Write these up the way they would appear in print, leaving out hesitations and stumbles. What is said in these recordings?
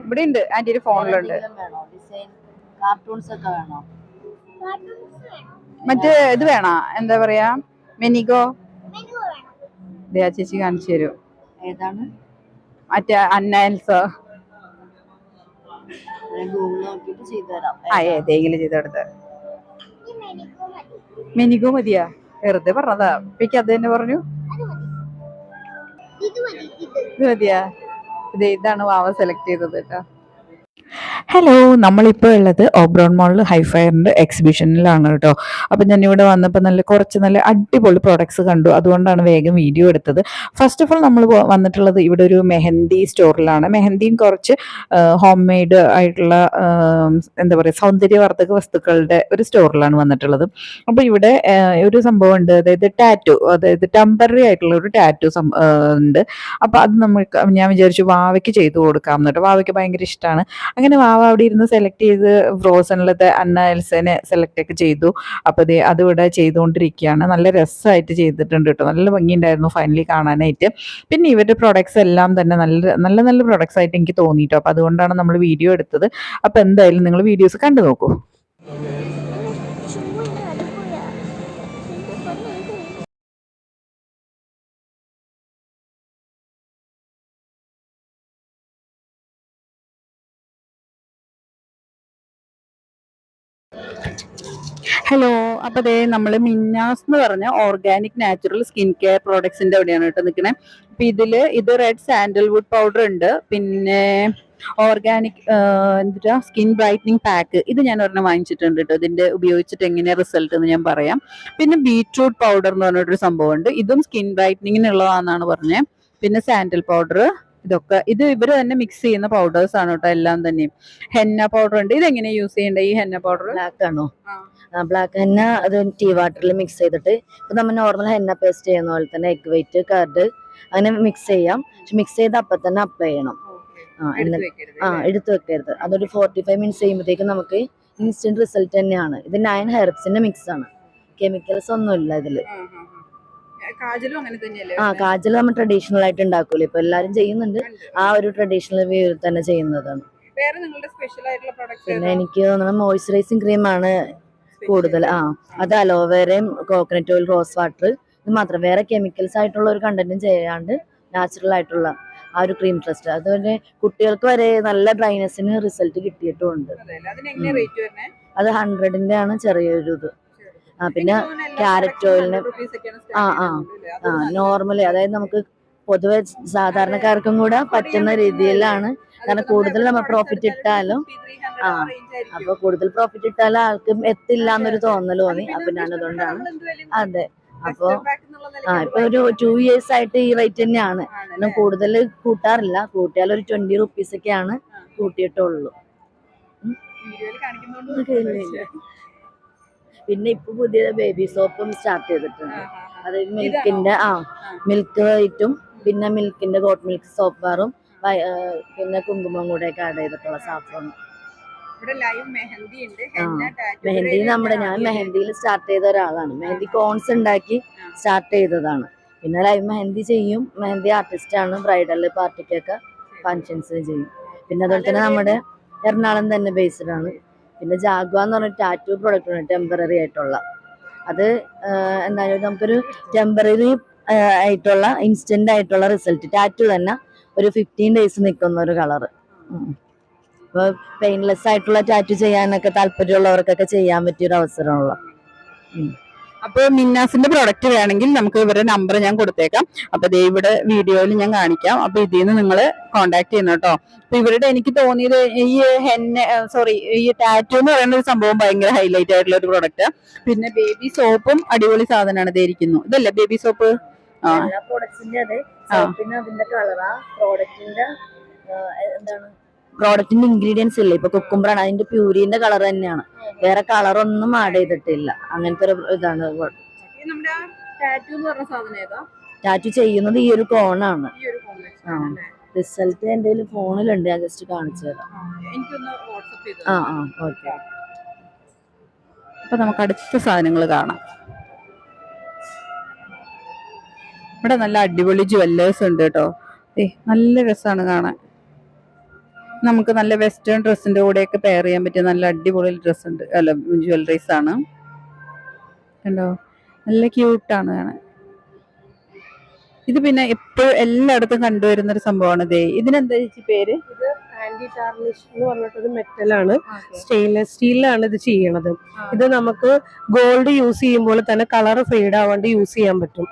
ഇവിടെ ഉണ്ട് ആന്റിയുടെ ഫോണിലുണ്ട്. മറ്റേ ഇത് വേണോ, എന്താ പറയാ, മെനിഗോ ചേച്ചി കാണിച്ചു തരും. ഏതാണ്? മറ്റേ അന്നൽസോ ഏതെങ്കിലും ചെയ്തെടുത്ത്. മെനിഗോ മതിയാ? വെറുതെ പറഞ്ഞതാ. ഇപ്പക്ക് അത് തന്നെ പറഞ്ഞു. ഇത് മതിയാ? ഇതാണ് വാവ സെലക്ട് ചെയ്തത് കേട്ടോ. ഹലോ, നമ്മളിപ്പോൾ ഉള്ളത് ഓബ്രോൺ മോളിൽ ഹൈഫയറിൻ്റെ എക്സിബിഷനിലാണ് കേട്ടോ. അപ്പം ഞാനിവിടെ വന്നപ്പോൾ കുറച്ച് നല്ല അടിപൊളി പ്രോഡക്ട്സ് കണ്ടു. അതുകൊണ്ടാണ് വേഗം വീഡിയോ എടുത്തത്. ഫസ്റ്റ് ഓഫ് ഓൾ നമ്മൾ വന്നിട്ടുള്ളത് ഇവിടെ ഒരു മെഹന്തി സ്റ്റോറിലാണ്. മെഹന്തിയും കുറച്ച് ഹോം മെയ്ഡ് ആയിട്ടുള്ള എന്താ പറയുക, സൗന്ദര്യവർദ്ധക വസ്തുക്കളുടെ ഒരു സ്റ്റോറിലാണ് വന്നിട്ടുള്ളത്. അപ്പോൾ ഇവിടെ ഒരു സംഭവം ഉണ്ട്, അതായത് ടാറ്റു, അതായത് ടെമ്പററി ആയിട്ടുള്ള ഒരു ടാറ്റു ഉണ്ട്. അപ്പോൾ അത് ഞാൻ വിചാരിച്ചു വാവയ്ക്ക് ചെയ്തു കൊടുക്കാം എന്നിട്ട്. വാവയ്ക്ക് ഭയങ്കര ഇഷ്ടമാണ്. അങ്ങനെ വാവ അവിടെ ഇരുന്ന് സെലക്ട് ചെയ്ത് ഫ്രോസണിലത്തെ അന്ന എൽസനെ സെലക്ട് ഒക്കെ ചെയ്തു. അപ്പോൾ അതിവിടെ ചെയ്തുകൊണ്ടിരിക്കുകയാണ്. നല്ല രസമായിട്ട് ചെയ്തിട്ടുണ്ട് കേട്ടോ. നല്ല ഭംഗിയുണ്ടായിരുന്നു ഫൈനലി കാണാനായിട്ട്. പിന്നെ ഇവരുടെ പ്രൊഡക്ട്സ് എല്ലാം തന്നെ നല്ല നല്ല പ്രൊഡക്ട്സ് ആയിട്ട് എനിക്ക് തോന്നിയിട്ടോ. അപ്പോൾ അതുകൊണ്ടാണ് നമ്മൾ വീഡിയോ എടുത്തത്. അപ്പോൾ എന്തായാലും നിങ്ങൾ വീഡിയോസ് കണ്ടു നോക്കൂ. ഹലോ, അപ്പോൾ നമ്മൾ മിന്നാസ് എന്ന് പറഞ്ഞ ഓർഗാനിക് നാച്ചുറൽ സ്കിൻ കെയർ പ്രോഡക്ട്സിന്റെ അവിടെയാണ് കേട്ടോ നിൽക്കണേ. അപ്പം ഇത് റെഡ് സാൻഡൽവുഡ് പൗഡർ ഉണ്ട്, പിന്നെ ഓർഗാനിക് എന്താ സ്കിൻ ബ്രൈറ്റനിങ് പാക്ക്, ഇത് ഞാൻ ഒരെണ്ണം വാങ്ങിച്ചിട്ടുണ്ട് കേട്ടോ. ഇതിന്റെ ഉപയോഗിച്ചിട്ട് എങ്ങനെയാണ് റിസൾട്ട് എന്ന് ഞാൻ പറയാം. പിന്നെ ബീറ്റ്റൂട്ട് പൗഡർ എന്ന് പറഞ്ഞിട്ടൊരു സംഭവമുണ്ട്, ഇതും സ്കിൻ ബ്രൈറ്റനിങ്ങിനുള്ളതാണെന്നാണ് പറഞ്ഞത്. പിന്നെ സാൻഡൽ പൗഡർ, ഇത് ഇവര് തന്നെ മിക്സ് ചെയ്യുന്ന പൗഡേഴ്സ് ആണ് കേട്ടോ എല്ലാം തന്നെ. ഹെന്ന പൗഡർ ഉണ്ട്. ഇതെങ്ങനെയാ യൂസ് ചെയ്യേണ്ടത് ഈ ഹെന്ന പൗഡർ? ബ്ലാക്ക് ആണോ? ബ്ലാക്ക് ഹെന്ന അത് ടീ വാട്ടറിൽ മിക്സ് ചെയ്തിട്ട്, ഇപ്പൊ നമ്മൾ നോർമൽ ഹെന്ന പേസ്റ്റ് ചെയ്യുന്ന പോലെ തന്നെ എഗ് വൈറ്റ്, കർഡ് അങ്ങനെ മിക്സ് ചെയ്യാം. മിക്സ് ചെയ്ത് അപ്പം തന്നെ അപ്ലൈ ചെയ്യണം. എടുത്തു വെക്കരുത്. അതൊരു 45 മിനിറ്റ്സ് ചെയ്യുമ്പോഴത്തേക്കും നമുക്ക് ഇൻസ്റ്റന്റ് റിസൾട്ട് തന്നെയാണ്. ഇത് 9 ഹെർബ്സിന്റെ മിക്സ് ആണ്, കെമിക്കൽസ് ഒന്നുമില്ല ഇതില്. കാജൽ നമ്മൾ ട്രഡീഷണൽ ആയിട്ട് ഉണ്ടാക്കൂലേ, ഇപ്പൊ എല്ലാരും ചെയ്യുന്നുണ്ട്. ആ ഒരു ട്രഡീഷണൽ വ്യൂ തന്നെ ചെയ്യുന്നതാണ്. പിന്നെ എനിക്ക് തോന്നുന്നത് മോയ്സ്ചറൈസിങ് ക്രീമാണ് കൂടുതൽ. അത് അലോവേരയും കോക്കനട്ട് ഓയിൽ, റോസ് വാട്ടർ, ഇത് മാത്രം. വേറെ കെമിക്കൽസ് ആയിട്ടുള്ള ഒരു കണ്ടന്റും ചെയ്യാണ്ട് നാച്ചുറൽ ആയിട്ടുള്ള ആ ഒരു ക്രീം ട്രസ്റ്റ്. അതുപോലെ കുട്ടികൾക്ക് വരെ നല്ല ഡ്രൈനെസ്സിന് റിസൾട്ട് കിട്ടിയിട്ടുമുണ്ട്. അത് 100ന്റെ ആണ് ചെറിയൊരു ഇത്. പിന്നെ ക്യാരറ്റ് ഓയിലിന് നോർമലി, അതായത് നമുക്ക് പൊതുവെ സാധാരണക്കാർക്കും കൂടെ പറ്റുന്ന രീതിയിലാണ്. കാരണം കൂടുതൽ നമ്മൾ പ്രോഫിറ്റ് ഇട്ടാലും അപ്പൊ കൂടുതൽ പ്രോഫിറ്റ് ഇട്ടാലും ആൾക്ക് എത്തില്ല എന്നൊരു തോന്നൽ തോന്നി. അപ്പൊ ഞാനതുകൊണ്ടാണ്. അതെ, അപ്പൊ ഇപ്പൊ ഒരു 2 years ആയിട്ട് ഈ റേറ്റ് തന്നെയാണ്. കൂടുതൽ കൂട്ടാറില്ല. കൂട്ടിയാൽ ഒരു 20 rupees ഒക്കെയാണ് കൂട്ടിയിട്ടുള്ളൂ. പിന്നെ ഇപ്പൊ പുതിയ ബേബി സോപ്പും സ്റ്റാർട്ട് ചെയ്തിട്ടുണ്ട്. അതായത് മിൽക്ക് വൈറ്റും പിന്നെ മിൽക്കിന്റെ ഗോട്ട് മിൽക്ക് സോപ്പ് ബാറും പിന്നെ കുങ്കുമം കൂടെ ഒക്കെ ആഡ് ചെയ്തിട്ടുള്ള സാഫ്രോൺ. മെഹന്തി ഞാൻ മെഹന്തിയിൽ സ്റ്റാർട്ട് ചെയ്ത ഒരാളാണ്. മെഹന്തി കോൺസ് ഉണ്ടാക്കി സ്റ്റാർട്ട് ചെയ്തതാണ്. പിന്നെ ലൈവ് മെഹന്തി ചെയ്യും. മെഹന്തി ആർട്ടിസ്റ്റ് ആണ്. ബ്രൈഡൽ പാർട്ടിക്കൊക്കെ ഫങ്ഷൻസ് ചെയ്യും. പിന്നെ അതുപോലെ തന്നെ നമ്മുടെ എറണാകുളം തന്നെ ബേസ്ഡ് ആണ്. പിന്നെ ജാഗ്വ എന്ന് പറഞ്ഞ ടാറ്റു പ്രൊഡക്റ്റ് ആണ്, ടെമ്പററി ആയിട്ടുള്ള. അത് എന്തായാലും നമുക്കൊരു ടെമ്പററി ആയിട്ടുള്ള ഇൻസ്റ്റന്റ് ആയിട്ടുള്ള റിസൾട്ട്. ടാറ്റു തന്നെ ഒരു 15 days നിൽക്കുന്ന ഒരു കളറ്. ഇപ്പൊ പെയിൻലെസ് ആയിട്ടുള്ള ടാറ്റു ചെയ്യാനൊക്കെ താല്പര്യമുള്ളവർക്കൊക്കെ ചെയ്യാൻ പറ്റിയൊരു അവസരമുള്ള. അപ്പോൾ മിന്നാസിന്റെ പ്രൊഡക്റ്റ് വേണമെങ്കിൽ നമുക്ക് ഇവരുടെ നമ്പർ ഞാൻ കൊടുത്തേക്കാം. അപ്പൊ ഇവിടെ വീഡിയോയിൽ ഞാൻ കാണിക്കാം. അപ്പൊ ഇതിൽ നിന്ന് നിങ്ങൾ കോണ്ടാക്ട് ചെയ്യണം കേട്ടോ. അപ്പൊ ഇവരുടെ എനിക്ക് തോന്നിയത് ഈ ടാറ്റു എന്ന് പറയുന്ന ഒരു സംഭവം ഭയങ്കര ഹൈലൈറ്റ് ആയിട്ടുള്ള ഒരു പ്രൊഡക്റ്റ്. പിന്നെ ബേബി സോപ്പും അടിപൊളി സാധനമാണ്. ഇതായിരിക്കുന്നു, ഇതല്ലേ ബേബി സോപ്പ്? പ്രോഡക്റ്റിന്റെ ഇൻഗ്രീഡിയൻസ് ഇല്ല. ഇപ്പൊ കുക്കുംബറാണ്, അതിന്റെ പ്യൂരിന്റെ കളർ തന്നെയാണ്. വേറെ കളർ ഒന്നും ആഡ് ചെയ്തിട്ടില്ല. അങ്ങനത്തെ ഒരു ഇതാണ്. ടാറ്റു ചെയ്യുന്നത് ഈ ഒരു കോണാണ്. റിസൾട്ട് എന്റെ ഫോണിലുണ്ട്, ഞാൻ ജസ്റ്റ് കാണിച്ചു തരാം. ഓക്കെ. അപ്പൊ നമുക്ക് അടുത്ത സാധനങ്ങൾ കാണാം. ഇവിടെ നല്ല അടിപൊളി ജുവല്ലേഴ്സ് ഉണ്ട് കേട്ടോ. നല്ല രസമാണ് കാണാൻ. നമുക്ക് നല്ല വെസ്റ്റേൺ ഡ്രസ്സിന്റെ കൂടെയൊക്കെ പെയർ ചെയ്യാൻ പറ്റിയ നല്ല അടിപൊളി ഡ്രസ് ഉണ്ട്, അല്ല ജ്വല്ലറീസ് ആണ് കണ്ടോ, നല്ല ക്യൂട്ടാണ് കാണാൻ. ഇത് പിന്നെ എപ്പോഴും എല്ലായിടത്തും കണ്ടുവരുന്ന ഒരു സംഭവമാണ്. ദേ ഇതിനെന്താ ചേച്ചി പേര്? ഇത് ആന്റി ടാർണിഷ് എന്ന് പറഞ്ഞിട്ടൊരു മെറ്റലാണ്, സ്റ്റെയിൻലെസ് സ്റ്റീലിലാണ് ഇത് ചെയ്യണത്. ഇത് നമുക്ക് ഗോൾഡ് യൂസ് ചെയ്യുമ്പോൾ തന്നെ കളർ ഫെയ്ഡ് ആവാണ്ട് യൂസ് ചെയ്യാൻ പറ്റും.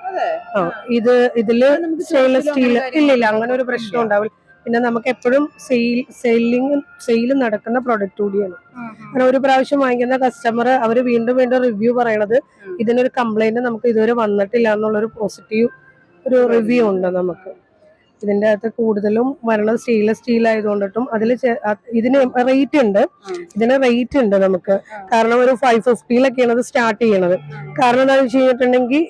ഇതില് സ്റ്റെയിൻലെസ് സ്റ്റീൽ ഇല്ല, അങ്ങനെ ഒരു പ്രശ്നം ഉണ്ടാവില്ല. പിന്നെ നമുക്ക് എപ്പോഴും സെയിൽ നടക്കുന്ന പ്രൊഡക്റ്റ് കൂടിയാണ്. അങ്ങനെ ഒരു പ്രാവശ്യം വാങ്ങിക്കുന്ന കസ്റ്റമർ അവർ വീണ്ടും വീണ്ടും റിവ്യൂ പറയണത് ഇതിനൊരു കംപ്ലൈന്റ് നമുക്ക് ഇതുവരെ വന്നിട്ടില്ല എന്നുള്ളൊരു പോസിറ്റീവ് ഒരു റിവ്യൂ ഉണ്ട് നമുക്ക്. ഇതിന്റെ അകത്ത് കൂടുതലും വരണത് സ്റ്റെയിൻലെസ് സ്റ്റീൽ ആയതുകൊണ്ടിട്ടും ഇതിന് റേറ്റ് ഉണ്ട്. നമുക്ക്, കാരണം ഒരു 550-ലൊക്കെയാണ് അത് സ്റ്റാർട്ട് ചെയ്യണത്. കാരണം എന്താണെന്ന് വെച്ച് കഴിഞ്ഞിട്ടുണ്ടെങ്കിൽ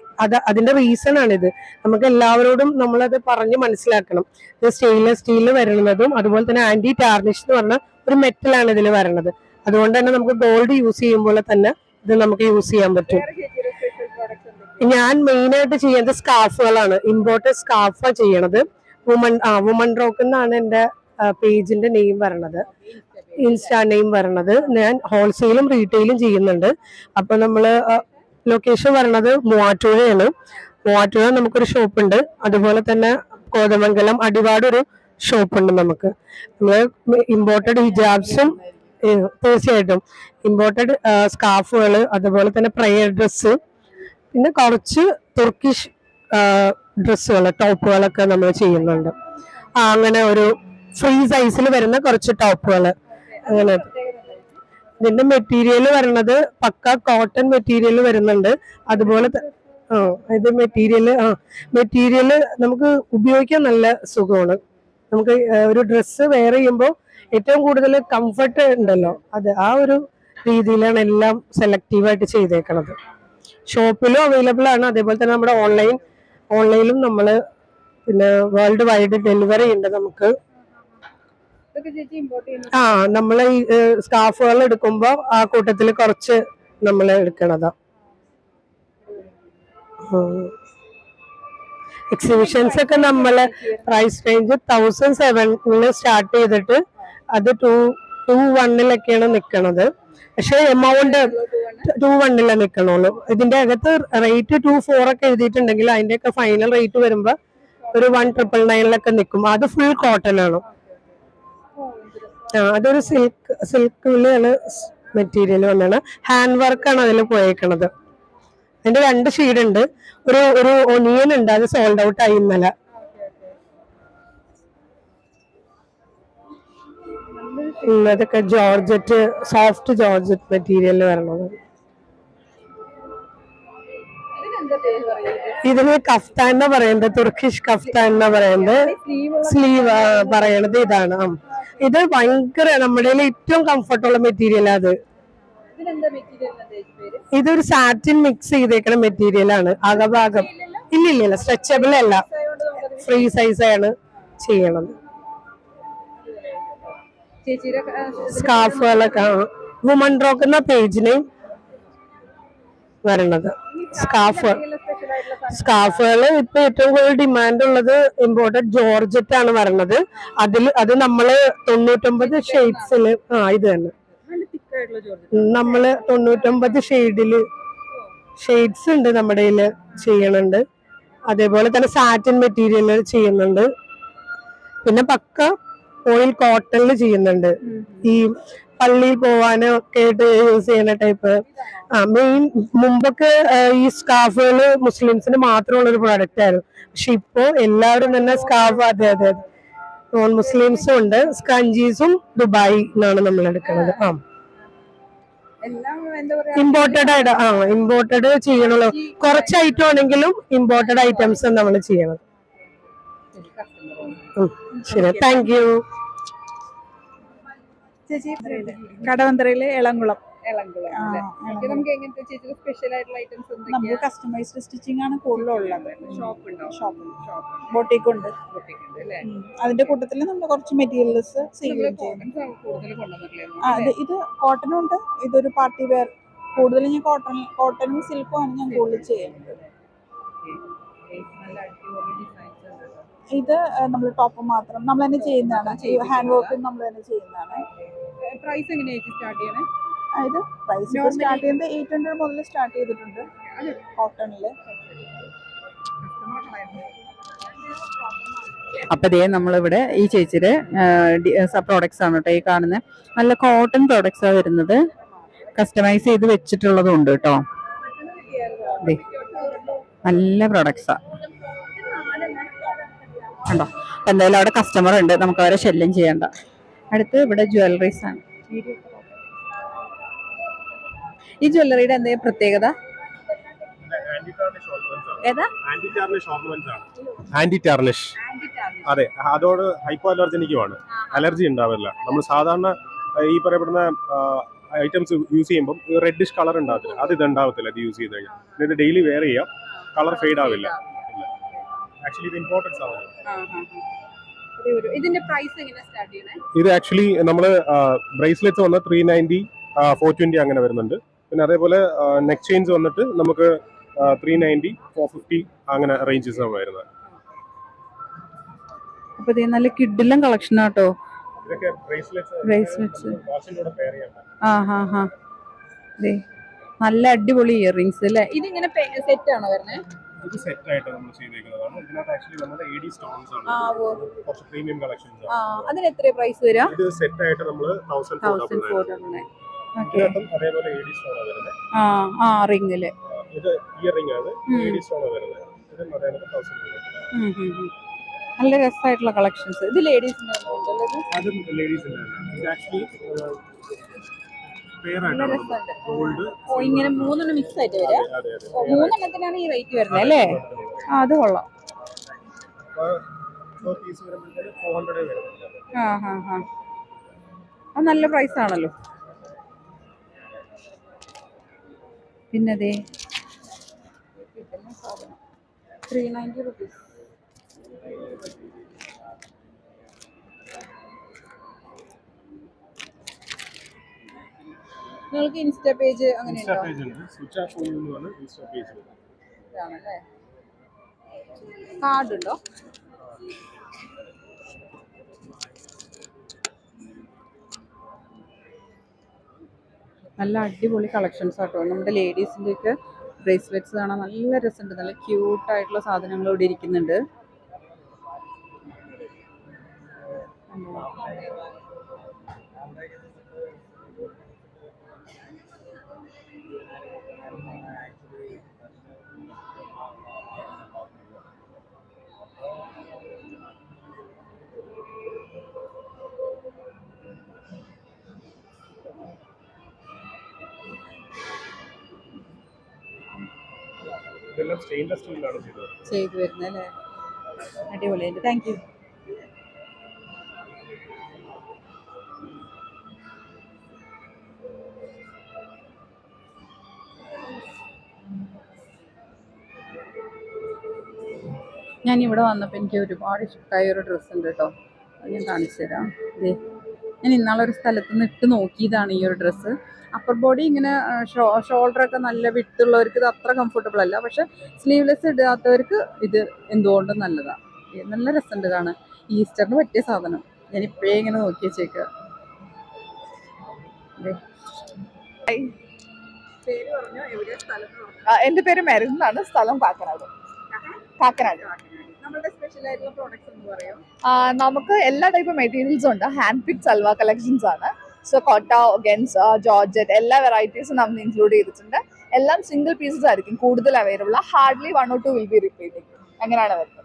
അതിന്റെ റീസൺ ആണിത്. നമുക്ക് എല്ലാവരോടും നമ്മളത് പറഞ്ഞ് മനസ്സിലാക്കണം. ഇത് സ്റ്റെയിൻലെസ് സ്റ്റീലിൽ വരുന്നതും അതുപോലെ തന്നെ ആന്റി ടാർണിഷ് എന്ന് പറഞ്ഞ ഒരു മെറ്റലാണ് ഇതിൽ വരണത്. അതുകൊണ്ട് തന്നെ നമുക്ക് ഗോൾഡ് യൂസ് ചെയ്യുമ്പോൾ തന്നെ ഇത് നമുക്ക് യൂസ് ചെയ്യാൻ പറ്റും. ഞാൻ മെയിൻ ആയിട്ട് ചെയ്യുന്നത് സ്കാർഫുകളാണ്, ഇമ്പോർട്ടഡ് സ്കാർഫാ ചെയ്യണത്. വുമൺ റോക്ക് എന്നാണ് എൻ്റെ പേജിന്റെ നെയിം വരണത്, ഇൻസ്റ്റാ നെയിം വരണത്. ഞാൻ ഹോൾസെയിലും റീറ്റെയിലും ചെയ്യുന്നുണ്ട്. അപ്പൊ നമ്മള് ലൊക്കേഷൻ വരണത് മൂവാറ്റുപുഴയാണ്. മൂവാറ്റുപുഴ നമുക്കൊരു ഷോപ്പ് ഉണ്ട്. അതുപോലെ തന്നെ കോതമംഗലം അടിവാട് ഒരു ഷോപ്പ് ഉണ്ട് നമുക്ക്. നമ്മള് ഇമ്പോർട്ടഡ് ഹിജാബ്സും തീർച്ചയായിട്ടും ഇമ്പോർട്ടഡ് സ്കാർഫുകള്, അതുപോലെ തന്നെ പ്രയർ ഡ്രസ്സ്, പിന്നെ കുറച്ച് തുർക്കിഷ് ഡ്രസ്സുകൾ ടോപ്പുകളൊക്കെ നമ്മൾ ചെയ്യുന്നുണ്ട്. അങ്ങനെ ഒരു ഫ്രീ സൈസിൽ വരുന്ന കുറച്ച് ടോപ്പുകൾ അങ്ങനെ. ഇതിന്റെ മെറ്റീരിയൽ വരുന്നത് പക്ക കോട്ടൺ മെറ്റീരിയൽ വരുന്നുണ്ട്. അതുപോലെ ഇത് മെറ്റീരിയൽ നമുക്ക് ഉപയോഗിക്കാൻ നല്ല സുഖമാണ്. നമുക്ക് ഒരു ഡ്രസ്സ് വെയർ ചെയ്യുമ്പോൾ ഏറ്റവും കൂടുതൽ കംഫർട്ട് ഉണ്ടല്ലോ, അത് ആ ഒരു രീതിയിലാണ് എല്ലാം സെലക്റ്റീവായിട്ട് ചെയ്തേക്കണത്. ഷോപ്പിലും അവൈലബിൾ ആണ്. അതേപോലെ തന്നെ നമ്മുടെ ഓൺലൈനിലും നമ്മള് പിന്നെ വേൾഡ് വൈഡ് ഡെലിവറി ഉണ്ട് നമുക്ക്. നമ്മള് ഈ സ്കാർഫുകൾ എടുക്കുമ്പോ ആ കൂട്ടത്തിൽ കുറച്ച് നമ്മൾ എടുക്കണതാ. എക്സിബിഷൻസ് ഒക്കെ നമ്മള് പ്രൈസ് റേഞ്ച് 1007 സ്റ്റാർട്ട് ചെയ്തിട്ട് അത് 221 നിക്കണത്. പക്ഷെ എമൗണ്ട് 221 നിക്കണുള്ളൂ. ഇതിന്റെ അകത്ത് റേറ്റ് 24 ഒക്കെ എഴുതിയിട്ടുണ്ടെങ്കിൽ അതിന്റെയൊക്കെ ഫൈനൽ റേറ്റ് വരുമ്പോ ഒരു 1999 നിൽക്കും. അത് ഫുൾ കോട്ടൺ ആണ്. അതൊരു സിൽക്കിലാണ് മെറ്റീരിയൽ വന്നാണ്. ഹാൻഡ് വർക്കാണ് അതിൽ പോയേക്കണത്. അതിന്റെ 2 ഷെയ്ഡ് ഉണ്ട്. ഒരു ഒനിയൻ ഉണ്ട്, അത് സോൾഡ് ഔട്ട് ആയി ഇന്നലെ. അതൊക്കെ ജോർജറ്റ്, സോഫ്റ്റ് ജോർജറ്റ് മെറ്റീരിയൽ വരണത്. ഇതിന് കഫ്താൻ എന്നാ പറയുന്നത്, തുർക്കിഷ് കഫ്താൻ എന്നാ പറയുന്നത്. സ്ലീവ് പറയണത് ഇതാണ്. ഇത് ഭയങ്കര നമ്മുടെ ഏറ്റവും കംഫർട്ടുള്ള മെറ്റീരിയൽ. അത് ഇതൊരു സാറ്റിൻ മിക്സ് ചെയ്തേക്കണ മെറ്റീരിയൽ ആണ്. അകഭാഗം ഇല്ല, സ്ട്രെച്ചബിൾ അല്ല, ഫ്രീ സൈസ് ആണ് ചെയ്യണത്. സ്കാർഫുകളൊക്കെ വുമൺ റോക്ക് എന്ന പേജിന് വരണത്. സ്കാർഫുകൾ ഇപ്പൊ ഏറ്റവും കൂടുതൽ ഡിമാൻഡ് ഉള്ളത് ഇമ്പോർട്ടഡ് ജോർജറ്റ് ആണ് വരണത്. അത് നമ്മള് 99 ഷെയ്ഡ്സില് ഇത് തന്നെ നമ്മള് 99 ഷെയ്ഡ്സ് ഉണ്ട് നമ്മുടെ കയ്യില് ചെയ്യണുണ്ട്. അതേപോലെ തന്നെ സാറ്റിൻ മെറ്റീരിയൽ ചെയ്യുന്നുണ്ട്. പിന്നെ പക്ക ഓയിൽ കോട്ടണിൽ ചെയ്യുന്നുണ്ട്. ഈ പള്ളിയിൽ പോവാനോ ഒക്കെ ആയിട്ട് യൂസ് ചെയ്യുന്ന ടൈപ്പ്. മെയിൻ മുമ്പൊക്കെ ഈ സ്കാർഫുകൾ മുസ്ലിംസിന് മാത്രമുള്ള ഒരു പ്രോഡക്റ്റ് ആയിരുന്നു. പക്ഷെ ഇപ്പോ എല്ലാവരും തന്നെ സ്കാർഫ്, അതെ നോൺ മുസ്ലിംസും ഉണ്ട്. സ്കഞ്ചീസും ദുബായി എന്നാണ് നമ്മൾ എടുക്കുന്നത്. ഇമ്പോർട്ടഡ് ആയിട്ട് ഇമ്പോർട്ടഡ് ചെയ്യണല്ലോ. കുറച്ച് ഐറ്റം ആണെങ്കിലും ഇമ്പോർട്ടഡ് ഐറ്റംസ് നമ്മൾ ചെയ്യണം. ശരി, താങ്ക് യു ചേച്ചി. കടവന്ത്രയിലെ എളംകുളം. നമുക്ക് കസ്റ്റമൈസ്ഡ് സ്റ്റിച്ചിങ് ആണ് കൂടുതലുള്ളത്. ഷോപ്പ് ബൊട്ടീക്ക് ഉണ്ട്. അതിന്റെ കൂട്ടത്തിൽ നമ്മൾ കുറച്ച് മെറ്റീരിയൽസ് ഇത് കോട്ടനും ഉണ്ട്. ഇതൊരു പാർട്ടി വെയർ. കൂടുതലും ഞാൻ കോട്ടനും സിൽക്കും ആണ് ഞാൻ കൂടുതൽ ചെയ്യുന്നത്. ഇത് നമ്മൾ ടോപ്പ് മാത്രം നമ്മൾ തന്നെ ചെയ്യുന്നതാണ്. ഹാൻഡ് വർക്ക് നമ്മൾ തന്നെ ചെയ്യുന്നതാണ്. പ്രൈസ് എങ്ങനെയാണ് സ്റ്റാർട്ട് ചെയ്യണേ? ഇത് പ്രൈസ് സ്റ്റാർട്ട് ചെയ്യുന്നത് 800 മുതൽ സ്റ്റാർട്ട് ചെയ്തിട്ടുണ്ട് കോട്ടണിൽ. അപ്പോൾ ഇതേ നമ്മളിവിടെ ഈ ചേച്ചിയുടെ പ്രോഡക്ട്സ് ആണ് കേട്ടോ ഈ കാണുന്നത്. നല്ല കോട്ടൺ പ്രോഡക്ട്സാണ് വരുന്നത്. കസ്റ്റമൈസ് ചെയ്ത് വെച്ചിട്ടുള്ളതും ഉണ്ട് കേട്ടോ. നല്ല പ്രോഡക്ട്സാ കണ്ടോ. അപ്പം എന്തായാലും അവിടെ കസ്റ്റമർ ഉണ്ട്, നമുക്ക് അവരെ ശല്യം ചെയ്യണ്ട. അടുത്ത് ഇവിടെ ജ്വല്ലറീസ് ആണ്. ഈ ജ്വല്ലറിയുടെ എന്തെങ്കിലും പ്രത്യേകത? Anti tarnish. അതെ, അതോട് ഹൈപ്പോ അലർജനിക്കുമാണ്. അലർജി ഉണ്ടാവില്ല. നമ്മൾ സാധാരണ ഈ പറയപ്പെടുന്ന ഐറ്റംസ് യൂസ് ചെയ്യുമ്പോൾ റെഡിഷ് കളർ ഉണ്ടാകത്തില്ല. അത് ഇത് ഉണ്ടാവത്തില്ല ഇത് യൂസ് ചെയ്ത് കഴിഞ്ഞാൽ. ഇത് ഡെയിലി വെയർ ചെയ്യാം, കളർ ഫെയ്ഡ് ആവില്ല. ആക്ച്വലി ഇത് ഇമ്പോർട്ടൻസ് ആണ്. ഇതിന്റെ പ്രൈസ് എങ്ങനെ സ്റ്റാർട്ട് ചെയ്യണേ? ഇത് ആക്ച്വലി നമ്മൾ ബ്രേസ്ലെറ്റ്സ് വന്ന് 390, 420 അങ്ങനെ വരുന്നുണ്ട്. പിന്നെ അതേപോലെ നെക്ക് ചെയിൻസ് വന്നിട്ട് നമുക്ക് 390, 450 അങ്ങനെ റേഞ്ചസ് ആണ് വരുന്നത്. അപ്പൊ ഇത് നല്ല കിഡിലും കളക്ഷൻ ആട്ടോ. ഇതൊക്കെ ബ്രേസ്ലെറ്റ്സ്. വാച്ചിന്റെ കൂടെ പെയർ ചെയ്യാം. നല്ല അടിപൊളി ഇയറിംഗ്സ് അല്ലേ? ഇതിങ്ങനെ സെറ്റ് ആണോ വരുന്നത്? ഇത് സെറ്റ് ആയിട്ട് നമ്മൾ ചെയ്തേക്കുന്നതാണ്. ഇതിനകത്ത് ആക്ച്വലി വന്നത് AD സ്റ്റോൺസ് ആണ്. കുറച്ച് പ്രീമിയം കളക്ഷൻസ് ആണ്. അതിന് എത്ര പ്രൈസ് വരാ? ഇത് സെറ്റ് ആയിട്ട് നമ്മൾ 1400. അതേപോലെ AD സ്റ്റോൺ ആണ് വരുന്നത്. റിംഗില് ഇത് ഇയറിംഗ് ആണ്. AD സ്റ്റോൺ ആണ് വരുന്നത്. ഇതും അതേപോലെ 1000. നല്ല രസമായിട്ടുള്ള കളക്ഷൻസ്. ഇത് ലേഡീസിന്റെ അതും ലേഡീസിന്റെ ഇത് ആക്ച്വലി പെയർ ആയിട്ടാണ് ഗോൾഡ്. ഇങ്ങനെ മൂന്നെണ്ണം മിക്സ് ആയിട്ട് വരാ. മൂന്നെണ്ണത്തിനാണ് ഈ റേറ്റ് വരുന്നത് അല്ലേ? അത് കൊള്ളാം. പീസ് വരുമ്പോഴത്തേക്ക് 400 വരുന്നുണ്ട്. അത് നല്ല പ്രൈസ് ആണല്ലോ. പിന്നെ അതെ 390 റുപ്പീസ്. നിങ്ങൾക്ക് ഇൻസ്റ്റാ പേജ് അങ്ങനെയുണ്ടോ? സ്വിച്ച് ഓഫ് ചെയ്യുന്നതാണ് ഇൻസ്റ്റാ പേജ്. ഇതാണല്ലേ. കാർഡ് ഉണ്ടോ? നല്ല അടിപൊളി കളക്ഷൻസ് ആട്ടോ. നമ്മുടെ ലേഡീസിൻ്റെ ഒക്കെ ബ്രേസ്ലെറ്റ്സ് കാണാൻ നല്ല രസമുണ്ട്. നല്ല ക്യൂട്ടായിട്ടുള്ള സാധനങ്ങൾ ഇവിടെ ഇരിക്കുന്നുണ്ട്. ഇതെല്ലാം സ്റ്റെയിൻലെസ് സ്റ്റീലാണ് ചെയ്തു വരുന്നത് അല്ലേ? അടിപൊളിയായിട്ട്. Thank you. ഞാൻ ഇവിടെ വന്നപ്പോൾ എനിക്ക് ഒരുപാട് ഇഷ്ടമായ ഒരു ഡ്രസ്സ് ഉണ്ട് കേട്ടോ. അത് ഞാൻ കാണിച്ചു തരാം. ഇതേ ഞാൻ ഇന്നാളൊരു സ്ഥലത്ത് നിന്ന് ഇട്ട് നോക്കിയതാണ് ഈ ഒരു ഡ്രസ്സ്. അപ്പർ ബോഡി ഇങ്ങനെ ഷോൾഡറൊക്കെ നല്ല വിട്ടുള്ളവർക്ക് ഇത് അത്ര കംഫർട്ടബിൾ അല്ല. പക്ഷെ സ്ലീവ്ലെസ് ഇടാത്തവർക്ക് ഇത് എന്തുകൊണ്ടും നല്ലതാണ്. നല്ല രസമുണ്ട് കാണാൻ. ഈസ്റ്ററിന് പറ്റിയ സാധനം. ഞാൻ ഇപ്പോഴേ ഇങ്ങനെ നോക്കി വെച്ചേക്കുക. എൻ്റെ പേര് മെറിൻ എന്നാണ്. സ്ഥലം കാക്കനാട്. നമ്മുടെ സ്പെഷ്യൽ ആയിട്ടുള്ള പ്രോഡക്ട്സ് എന്ന് പറയാം. നമുക്ക് എല്ലാ ടൈപ്പ് മെറ്റീരിയൽസും ഉണ്ട്. ഹാൻഡ് പിക്ക് സൽവാർ കളക്ഷൻസ് ആണ്. സോ കോട്ട, ഗെൻസ്, ജോർജറ്റ് എല്ലാ വെറൈറ്റീസും നമ്മൾ ഇൻക്ലൂഡ് ചെയ്തിട്ടുണ്ട്. എല്ലാം സിംഗിൾ പീസസ് ആയിരിക്കും കൂടുതൽ available. Hardly 1 or 2 will be repeating. അങ്ങനെയാണ് വരുന്നത്.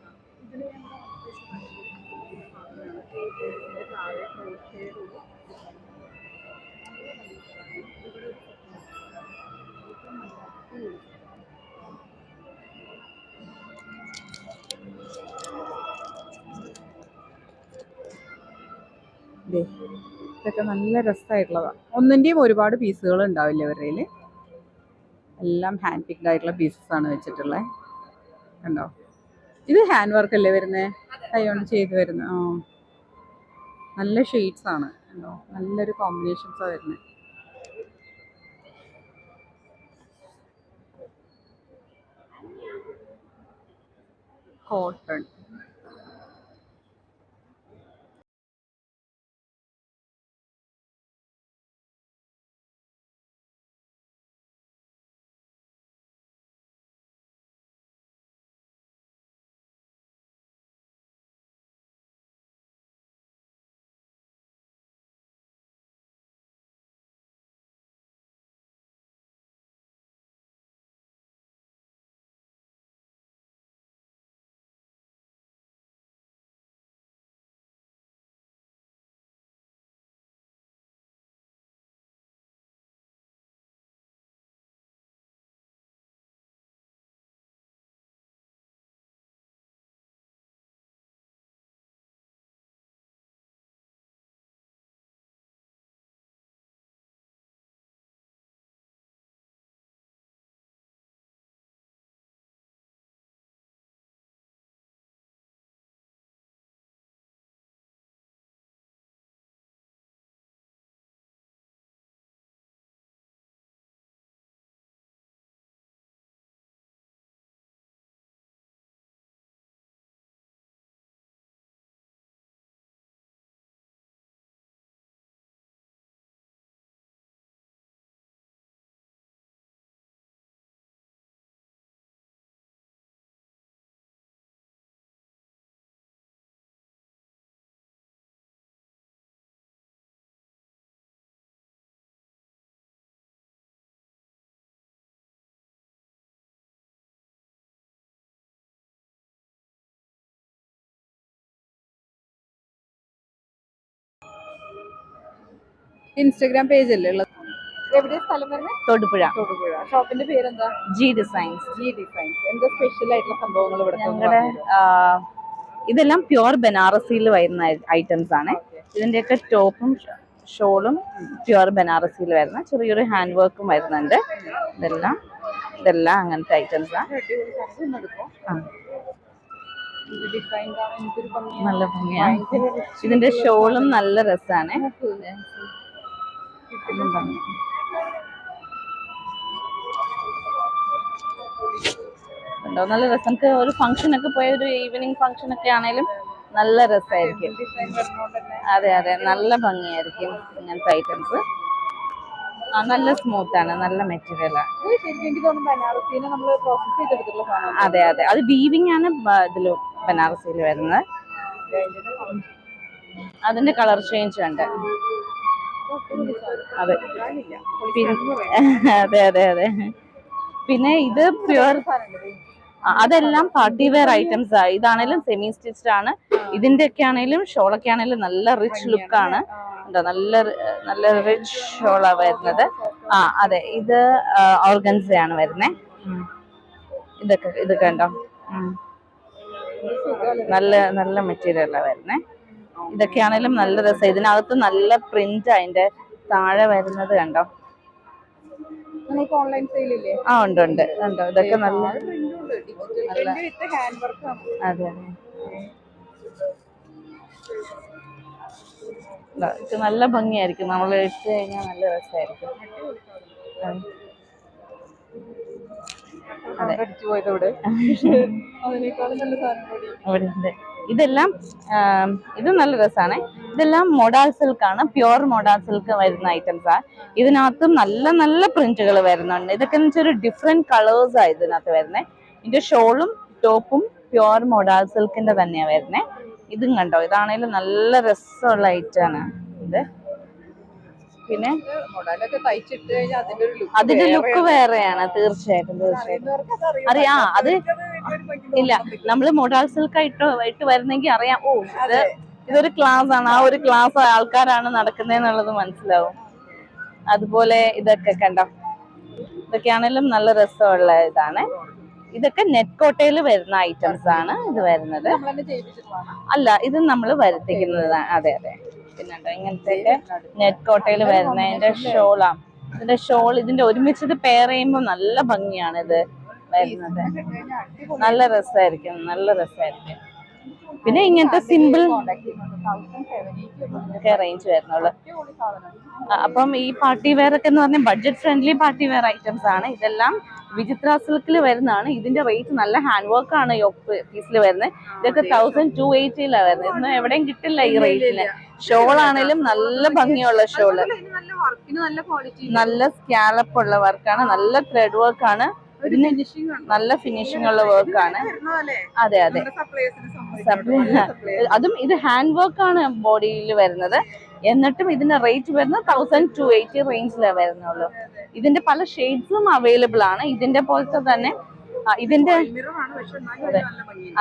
ഇതൊക്കെ നല്ല രസമായിട്ടുള്ളതാണ്. ഒന്നിൻ്റെയും ഒരുപാട് പീസുകൾ ഉണ്ടാവില്ല ഇവരുടെ കയ്യിൽ. എല്ലാം ഹാൻഡ് പിക്ഡ് ആയിട്ടുള്ള പീസസ് ആണ് വെച്ചിട്ടുള്ളത്. കണ്ടോ? ഇത് ഹാൻഡ് വർക്ക് അല്ലേ വരുന്നത്? കൈകൊണ്ട് ചെയ്ത് വരുന്നത്. നല്ല ഷെയ്ഡ്സ് ആണ്. കണ്ടോ? നല്ലൊരു കോമ്പിനേഷൻസാണ് വരുന്നത്. കോട്ടൺ ഇൻസ്റ്റഗ്രാം പേജ് അല്ലേ ഉള്ളത്? എവിടെയാ സ്ഥലം വരുന്നത്? തൊടുപുഴ തൊടുപുഴ. ഷോപ്പിന്റെ പേരെന്താ? G designs. G designs. എന്താ സ്പെഷ്യൽ ആയിട്ടുള്ള സംഭവങ്ങൾ ഇവിടെ? ഞങ്ങളുടെ ഇതെല്ലാം പ്യുവർ ബനാറസിയിൽ വരുന്ന ഐറ്റംസ് ആണ്. ഇതിന്റെയൊക്കെ ടോപ്പും ഷോളും പ്യുവർ ബനാറസിയിൽ വരുന്ന ചെറിയൊരു ഹാൻഡ് വർക്കും വരുന്നുണ്ട്. ഇതെല്ലാം അങ്ങനത്തെ ഐറ്റംസാണ്. നല്ല ഭംഗിയാണ്. ഇതിന്റെ ഷോളും നല്ല രസമാണ്. ഉണ്ടോ നല്ല രസം. നമുക്ക് ഒരു ഫംഗ്ഷൻ ഒക്കെ പോയ ഒരു ഈവനിങ് ഫംഗ്ഷൻ ഒക്കെ ആണെങ്കിലും നല്ല രസമായിരിക്കും. അതെ അതെ നല്ല ഭംഗിയായിരിക്കും ഇങ്ങനത്തെ ഐറ്റംസ്. നല്ല സ്മൂത്ത് ആണ്, നല്ല മെറ്റീരിയലാണ്. അതെ അതെ അത് വീവിംഗ് ആണ് ഇതില് ബനാറസിയിൽ വരുന്നത്. അതിന്റെ കളർ ചേഞ്ച് ഉണ്ട്. അതെ അതെ അതെ അതെ. പിന്നെ ഇത് പ്യുവർ അതെല്ലാം പാർട്ടി വെയർ ഐറ്റംസ് ആണ്. ഇതാണേലും സെമി സ്റ്റിച്ച്ഡ് ആണ്. ഇതിന്റെ ഒക്കെ ആണെങ്കിലും ഷോളൊക്കെ ആണെങ്കിലും നല്ല റിച്ച് ലുക്കാണ്. നല്ല നല്ല റിച്ച് ഷോളാണ് വരുന്നത്. അതെ ഇത് ഓർഗൻസയാണ് വരുന്നത്. ഇതൊക്കെ ഉണ്ടോ നല്ല നല്ല മെറ്റീരിയലാണ് വരുന്നത്. ഇതൊക്കെ ആണെങ്കിലും നല്ല രസം. ഇതിനകത്ത് നല്ല പ്രിന്റ് അതിന്റെ താഴെ വരുന്നത് കണ്ടോ. ഓൺലൈൻ സെയിലില്ലേ? ഉണ്ട് ഉണ്ട് ഉണ്ടോ. ഇതൊക്കെ നല്ല അതെ ഇത് നല്ല ഭംഗിയായിരിക്കും. നമ്മൾ ഇട്ട് കഴിഞ്ഞാൽ നല്ല രസമായിരിക്കും. അതെ അവിടെ ഉണ്ട്. ഇതെല്ലാം ഇത് നല്ല രസമാണ്. ഇതെല്ലാം മൊഡാൾ സിൽക്ക് ആണ്. പ്യുവർ മൊഡാൾ സിൽക്ക് വരുന്ന ഐറ്റംസ് ആണ്. ഇതിനകത്തും നല്ല നല്ല പ്രിന്റുകൾ വരുന്നുണ്ട്. ഇതൊക്കെ എന്ന് വെച്ചാൽ ഒരു ഡിഫറെന്റ് കളേഴ്സ് ആണ് ഇതിനകത്ത് വരുന്നത്. ഇതിന്റെ ഷോളും ടോപ്പും പ്യുവർ മൊഡാൾ സിൽക്കിന്റെ തന്നെയാണ് വരുന്നത്. ഇതും കണ്ടോ, ഇതാണേലും നല്ല രസമുള്ള ഐറ്റാണ് ഇത്. പിന്നെ അതിന്റെ ലുക്ക് വേറെയാണ്. തീർച്ചയായിട്ടും അറിയാം. അത് ഇല്ല, നമ്മള് മൊഡാൾ സിൽക്ക് ഇട്ട് വരുന്നെങ്കിൽ അറിയാം, ഓ ഇതൊരു ക്ലാസ് ആണ്, ആ ഒരു ക്ലാസ് ആൾക്കാരാണ് നടക്കുന്നതെന്നുള്ളത് മനസ്സിലാവും. അതുപോലെ ഇതൊക്കെ കണ്ടോ, ഇതൊക്കെയാണെങ്കിലും നല്ല രസമുള്ള ഇതാണ്. ഇതൊക്കെ നെറ്റ് കോട്ടയിൽ വരുന്ന ഐറ്റംസ് ആണ് ഇത് വരുന്നത്. അല്ല, ഇത് നമ്മൾ വരുത്തിക്കുന്നതാണ്. അതെ അതെ. പിന്നെണ്ടോ ഇങ്ങനത്തെ നെറ്റ് കോട്ടയിൽ വരുന്നതിന്റെ ഷോളാണ്. ഇതിന്റെ ഷോൾ ഇതിന്റെ ഒരുമിച്ചിട്ട് പെയർ ചെയ്യുമ്പോൾ നല്ല ഭംഗിയാണ് ഇത് വരുന്നത്. നല്ല രസമായിരിക്കും, നല്ല രസമായിരിക്കും. പിന്നെ ഇങ്ങനത്തെ സിമ്പിൾ റേഞ്ച് വരുന്നുള്ളു. അപ്പം ഈ പാർട്ടി വെയർ ഒക്കെ എന്ന് പറഞ്ഞാൽ budget friendly party ware items ആണ്. ഇതെല്ലാം വിചിത്ര സിൽക്കിൽ വരുന്നതാണ്. ഇതിന്റെ റേറ്റ് നല്ല ഹാൻഡ് വർക്ക് ആണ് ഈ പീസിൽ വരുന്നത്. ഇതൊക്കെ 1280 വരുന്നത്. ഇതൊന്നും എവിടെയും കിട്ടില്ല ഈ റേറ്റിന്. ഷോൾ ആണെങ്കിലും നല്ല ഭംഗിയുള്ള ഷോള്, നല്ല സ്കാലപ്പ് ഉള്ള വർക്കാണ്, നല്ല ത്രെഡ് വർക്കാണ്. ഇതിന് നല്ല ഫിനിഷിംഗ് ഉള്ള വർക്കാണ്. അതെ അതെ, അതും ഇത് ഹാൻഡ് വർക്കാണ് ബോഡിയിൽ വരുന്നത്. എന്നിട്ടും ഇതിന്റെ റേറ്റ് വരുന്നത് 1280 റേഞ്ചിലേ വരുന്നുള്ളൂ. ഇതിന്റെ പല ഷെയ്ഡ്സും അവൈലബിൾ ആണ്. ഇതിന്റെ പോലത്തെ തന്നെ ഇതിന്റെ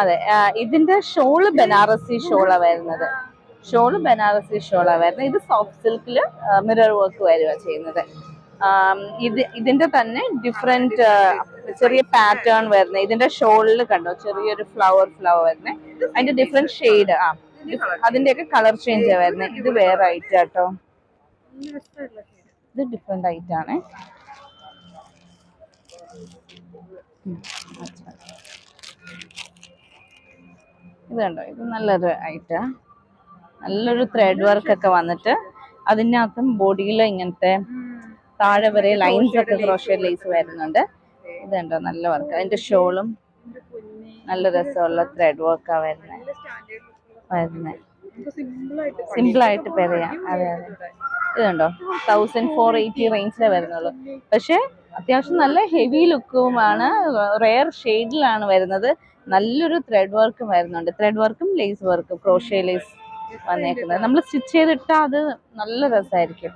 അതെ ഇതിന്റെ ഷോള് ബനാറസി ഷോളാ വരുന്നത്. ഇത് സോഫ്റ്റ് സിൽക്കില് മിറർ വർക്ക് വരുക ചെയ്യുന്നത്. ഇതിന്റെ തന്നെ ഡിഫറെന്റ് ചെറിയ പാറ്റേൺ വരുന്നത്. ഇതിന്റെ ഷോളിൽ കണ്ടോ ചെറിയൊരു ഫ്ലവർ വരുന്നത്. അതിന്റെ ഡിഫറെന്റ് ഷെയ്ഡ് അതിന്റെയൊക്കെ കളർ ചേഞ്ച് വരുന്നത്. ഇത് വേറെ ഐറ്റം കേട്ടോ, ഇത് ഡിഫറെന്റ് ഐറ്റാണ്. ഇത് കണ്ടോ, ഇത് നല്ലൊരു ഐറ്റാ. നല്ലൊരു ത്രെഡ് വർക്ക് ഒക്കെ വന്നിട്ട് അതിനകത്തും ബോഡിയിൽ ഇങ്ങനത്തെ താഴെ വരെ ലൈൻസ് ഒക്കെ ക്രോഷ്യ ലേസ് വരുന്നുണ്ട്. ഇത് കണ്ടോ നല്ല വർക്ക്. അതിന്റെ ഷോളും നല്ല രസമുള്ള ത്രെഡ് വർക്കാ വരുന്നത്. സിമ്പിൾ ആയിട്ട് പറയാം. അതെ അതെ. ഇത് കണ്ടോ 1480 റേഞ്ചിലേ വരുന്നുള്ളൂ. പക്ഷെ അത്യാവശ്യം നല്ല ഹെവി ലുക്കുമാണ്. റെയർ ഷെയ്ഡിലാണ് വരുന്നത്. നല്ലൊരു ത്രെഡ് വർക്കും വരുന്നുണ്ട്. ത്രെഡ് വർക്കും ലേസ് വർക്കും ക്രോഷ്യ ലേസ് വന്നേക്കുന്നത്. നമ്മൾ സ്റ്റിച്ച് ചെയ്തിട്ടാൽ അത് നല്ല രസമായിരിക്കും.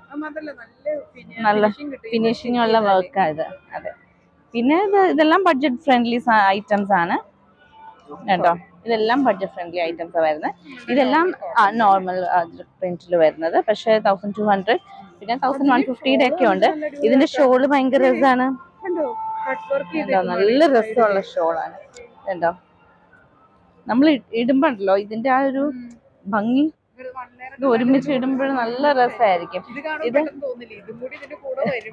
നല്ല ഫിനിഷിംഗ് ഉള്ള വർക്കാണ് ഇത്. അതെ. പിന്നെ ഇതെല്ലാം ബഡ്ജറ്റ് ഫ്രണ്ട്ലി ഐറ്റംസ് ആണ് കേട്ടോ. ഇതെല്ലാം ബഡ്ജറ്റ് ഫ്രണ്ട്ലി ഐറ്റംസ് വരുന്നത്. ഇതെല്ലാം നോർമൽ പ്രിന്റിൽ വരുന്നത്. പക്ഷേ 1200 പിന്നെ 1150 ഒക്കെ ഉണ്ട്. ഇതിന്റെ ഷോള് ഭയങ്കര രസമാണ്. നല്ല രസമുള്ള ഷോളാണ്. കണ്ടോ, നമ്മൾ ഇടുമ്പോണ്ടല്ലോ ഇതിന്റെ ആ ഒരു ഭംഗി, ഇത് ഒരുമിച്ച് ഇടുമ്പോൾ നല്ല രസമായിരിക്കും. ഇത്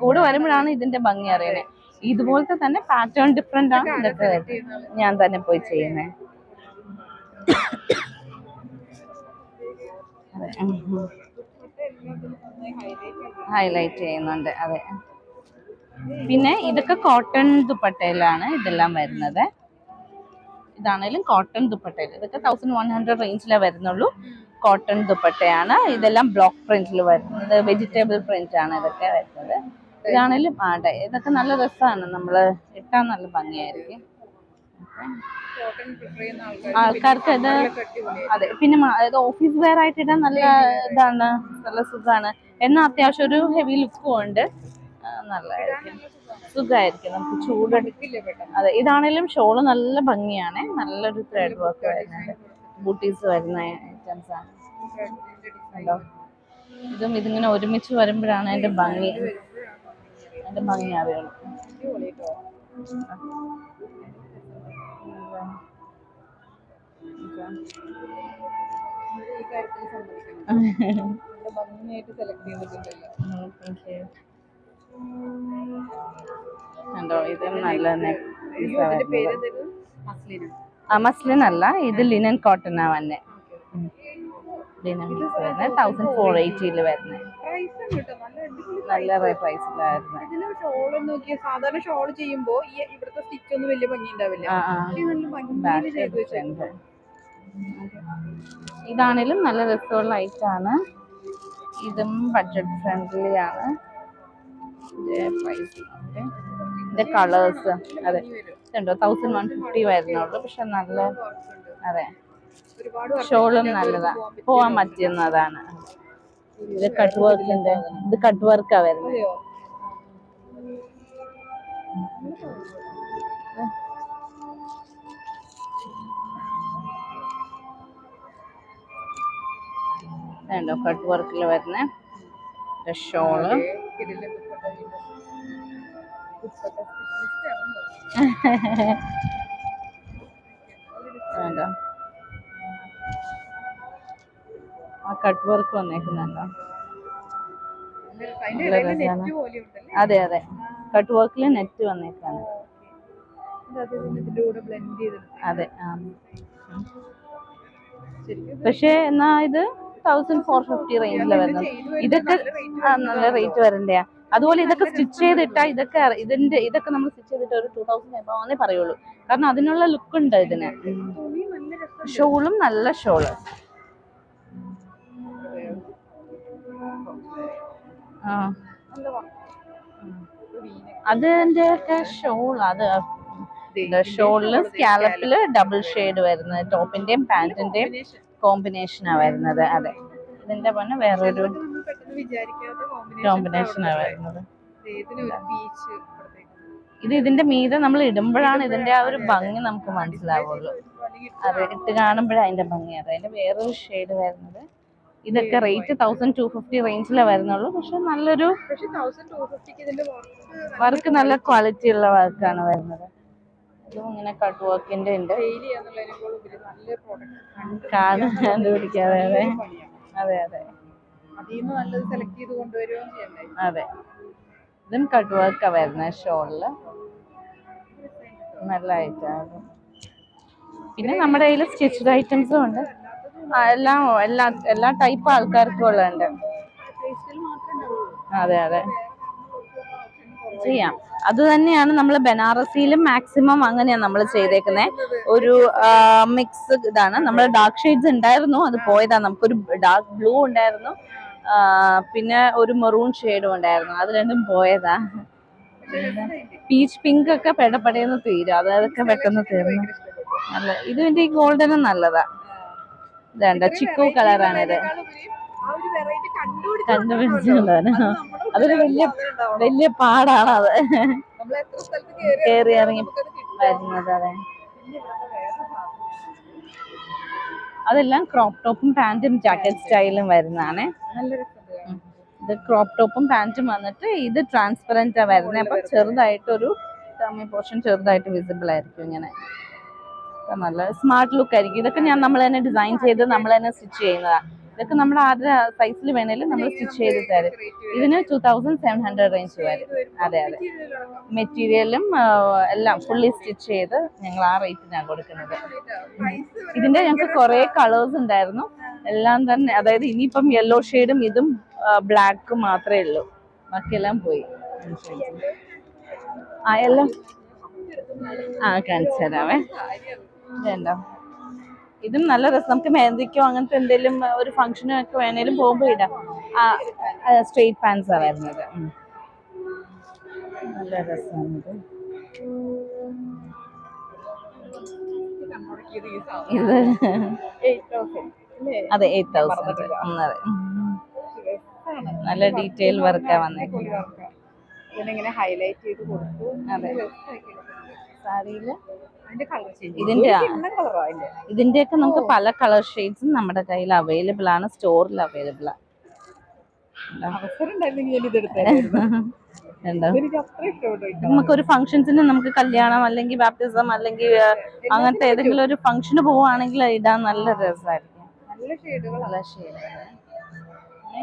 കൂടെ വരുമ്പോഴാണ് ഇതിന്റെ ഭംഗി അറിയുന്നത്. ഇതുപോലത്തെ തന്നെ പാറ്റേൺ ഡിഫറെന്റ് ആണ്. ഇതൊക്കെ ഞാൻ തന്നെ പോയി ചെയ്യുന്നേ. ഹൈലൈറ്റ് ചെയ്യുന്നുണ്ട്. അതെ. പിന്നെ ഇതൊക്കെ കോട്ടൺ ദുപ്പട്ടയിലാണ് ഇതെല്ലാം വരുന്നത്. ഇതാണേലും കോട്ടൺ ദുപ്പട്ടയിൽ ഇതൊക്കെ 1100 റേഞ്ചിലേ വരുന്നുള്ളൂ. കോട്ടൺ ദുപ്പട്ടയാണ്. ഇതെല്ലാം ബ്ലോക്ക് പ്രിന്റിൽ വരുന്നത്, വെജിറ്റബിൾ പ്രിന്റ് ആണ് ഇതൊക്കെ വരുന്നത്. ഇതാണേലും ഇതൊക്കെ നല്ല രസമാണ്, നമ്മള് ഇട്ടാൽ നല്ല ഭംഗിയായിരിക്കും ആൾക്കാർക്ക്. ഇത് അതെ, പിന്നെ ഓഫീസ് വെയർ ആയിട്ട് ഇടാൻ നല്ല ഇതാണ്, നല്ല സുഖമാണ്. എന്നാൽ അത്യാവശ്യം ഒരു ഹെവി ലുക്കും ഉണ്ട്. നല്ലതായിരിക്കും, സുഖമായിരിക്കും, നമുക്ക് ചൂടെടുക്കില്ല. അതെ, ഇതാണേലും ഷോള് നല്ല ഭംഗിയാണ്. നല്ലൊരു ത്രെഡ് വർക്ക് വരുന്നത്, ബൂട്ടീസ് വരുന്ന ഐറ്റംസ് ആണ്. ഇതും ഇതിങ്ങനെ ഒരുമിച്ച് വരുമ്പോഴാണ് അതിന്റെ ഭംഗി അറിയുള്ളൂ. കണ്ടോ, ഇത് നല്ല മസ്ലിൻ അല്ല, ഇത് ലിനൻ കോട്ടൺ ആ വന്നെ. ലിനൻ 1480 വരുന്നത്. നല്ല പ്രൈസിലായിരുന്നു. സാധാരണ ഷോൾ ചെയ്യുമ്പോ ഇവിടുത്തെ സ്റ്റിച്ച് ഒന്നും വലിയ ഭംഗി ഉണ്ടാവില്ല. ഇതാണേലും നല്ല രസമുള്ള ഐറ്റാണ്. ഇതും ബഡ്ജറ്റ് ഫ്രണ്ട്ലി ആണ്. ഇതിന്റെ കളേഴ്സ് അതെ ഉണ്ടോ, 1150 വരുന്നുള്ളൂ. പക്ഷെ നല്ല, അതെ, ഷോളും നല്ലതാ, പോവാൻ പറ്റുന്നതാണ്. ഇത് കട്ട് വർക്കിന്റെ, ഇത് കട്ട് വർക്കാ വരുന്നത്. ണ്ടോ, കട്ട് വർക്കിൽ വരുന്ന ഷോള്. വേണ്ടോ, ആ കട്ട് വർക്ക് വന്നേക്കുന്നുണ്ടോ, അതെ അതെ, കട്ട് വർക്കിൽ നെറ്റ് വന്നേക്കാണ്. അതെ, പക്ഷെ എന്നാ ഇത് 1450 റേഞ്ചിലാണ് വരുന്നത്. ഇതൊക്കെ നല്ല റേറ്റ് വരണ്ടയാ. അതുപോലെ ഇതൊക്കെ സ്റ്റിച്ച് ചെയ്തിട്ടാ, ഇതൊക്കെ നമ്മൾ സ്റ്റിച്ച് ചെയ്തിട്ട് ഒരു 2000 എബോവേ പറയുള്ളൂ. കാരണം അതിനുള്ള ലുക്ക് ഉണ്ട് ഇതിന്. ഷോളും നല്ല ഷോള്. അതിന്റെ ഒക്കെ ഷോൾ, അത് ഷോളില് സ്കാലപ്പില് ഡബിൾ ഷെയ്ഡ് വരുന്നത്, ടോപ്പിന്റെയും പാന്റിന്റെയും കോമ്പിനേഷനാ വരുന്നത്. അതെ, ഇതിന്റെ പറഞ്ഞ വേറൊരു കോമ്പിനേഷനാ വരുന്നത്. ഇതിന്റെ മീതെ നമ്മൾ ഇടുമ്പോഴാണ് ഇതിന്റെ ആ ഒരു ഭംഗി നമുക്ക് മനസ്സിലാവുള്ളൂ. അത് ഇട്ട് കാണുമ്പോഴാണ് അതിന്റെ ഭംഗി. അതിന്റെ വേറൊരു ഷെയ്ഡ് വരുന്നത്. ഇതൊക്കെ റേറ്റ് 1250 റേഞ്ചിലേ വരുന്നുള്ളൂ. പക്ഷെ നല്ലൊരു വർക്ക്, നല്ല ക്വാളിറ്റി ഉള്ള വർക്കാണ് വരുന്നത്. ഇതും ഇങ്ങനെ കട്ട് വർക്കിന്റെ ഉണ്ട്. കണ്ടുപിടിക്കാതെ, അതെ അതെ, അതെ, ഇതും കട്ട് വർക്കാ വരുന്നത് ഷോളില്. നല്ല ഐറ്റാണ്. പിന്നെ നമ്മുടെ കയ്യിൽ സ്റ്റിച്ച്ഡ് ഐറ്റംസും ഉണ്ട്. എല്ലാ ടൈപ്പ് ആൾക്കാർക്കും ഉള്ളുണ്ട്. അതെ അതെ, ചെയ്യാം. അത് തന്നെയാണ് നമ്മൾ ബനാറസിയിലും മാക്സിമം അങ്ങനെയാണ് നമ്മൾ ചെയ്തേക്കുന്നത്. ഒരു മിക്സ് ഇതാണ്. നമ്മൾ ഡാർക്ക് ഷെയ്ഡ്സ് ഉണ്ടായിരുന്നു, അത് പോയതാ. നമുക്കൊരു ഡാർക്ക് ബ്ലൂ ഉണ്ടായിരുന്നു, പിന്നെ ഒരു മെറൂൺ ഷെയ്ഡും ഉണ്ടായിരുന്നു, അത് രണ്ടും പോയതാ. പീച്ച് പിങ്ക് ഒക്കെ പെടപെടയെന്ന് തീരും, അതൊക്കെ പെട്ടെന്ന് തീർന്നു. നല്ല, ഇതിന്റെ ഈ ഗോൾഡനും നല്ലതാ. ഇതാണ്ട ചിക്കു കളറാണിത്. കണ്ടുപിടിച്ചതാണ്. അതൊരു വലിയ പാടാണ് അത്, കേറി ഇറങ്ങി വരുന്നത്. അതെ, അതെല്ലാം ക്രോപ്പ് ടോപ്പും പാന്റും ജാക്കറ്റ് സ്റ്റൈലും വരുന്നതാണ്. ഇത് ഇത് ക്രോപ്പ് ടോപ്പും പാൻറ്റും വന്നിട്ട് ഇത് ട്രാൻസ്പെറൻറ്റാണ് വരുന്നത്. അപ്പം ചെറുതായിട്ടൊരു ടമ്മി പോർഷൻ ചെറുതായിട്ട് വിസിബിൾ ആയിരിക്കും ഇങ്ങനെ. നല്ല സ്മാർട്ട് ലുക്ക് ആയിരിക്കും. ഇതൊക്കെ നമ്മൾ തന്നെ ഡിസൈൻ ചെയ്ത് നമ്മൾ തന്നെ സ്റ്റിച്ച് ചെയ്യുന്നതാണ്. ഇതൊക്കെ നമ്മൾ ആരുടെ സൈസിൽ വേണേലും നമ്മൾ സ്റ്റിച്ച് ചെയ്ത് തരും. ഇതിന് 2700 റേഞ്ച് വരും. അതെ അതെ, മെറ്റീരിയലും എല്ലാം ഫുള്ളി സ്റ്റിച്ച് ചെയ്ത് ഞങ്ങൾ ആ റേറ്റിനാണ് കൊടുക്കുന്നത്. ഇതിന്റെ ഞങ്ങൾക്ക് കുറേ കളേഴ്സ് ഉണ്ടായിരുന്നു. എല്ലാം തന്നെ, അതായത് ഇനിയിപ്പം യെല്ലോ ഷെയ്ഡും ഇതും ബ്ലാക്കും മാത്രമേ ഉള്ളൂ, ബാക്കിയെല്ലാം പോയി. എല്ലാം കാണിച്ചു തരാവേ. ഇതുണ്ടോ, ഇതും നല്ല രസം. നമുക്ക് മെഹന്തിക്കോ അങ്ങനത്തെ എന്തെങ്കിലും ഒരു ഫംഗ്ഷനോ ഒക്കെ വേണേലും പോകുമ്പോൾ ഇടാം. സ്ട്രെയിറ്റ് പാൻസാണ് വരുന്നത്. നല്ല രസമാണ് ഇത്. ഇത് അതെ 8000. അതെ, നല്ല ഡീറ്റെയിൽ വർക്കാ വന്നേക്കുന്നത്. ഹൈലൈറ്റ് ചെയ്ത് കൊടുത്തു. അതെ, സാരിയില് ഇതിന്റെയൊക്കെ നമുക്ക് പല കളർ ഷെയ്ഡ്സും നമ്മുടെ കയ്യിൽ അവൈലബിൾ ആണ്, സ്റ്റോറിൽ അവൈലബിൾ ആണ്. നമുക്കൊരു ഫംഗ്ഷൻസിന്, നമുക്ക് കല്യാണം അല്ലെങ്കിൽ ബാപ്റ്റിസം അല്ലെങ്കിൽ അങ്ങനത്തെ ഏതെങ്കിലും ഒരു ഫംഗ്ഷന് പോവുകയാണെങ്കിൽ ഇടാൻ നല്ല രസമായിരിക്കും. നല്ല ഷെയ്ഡ്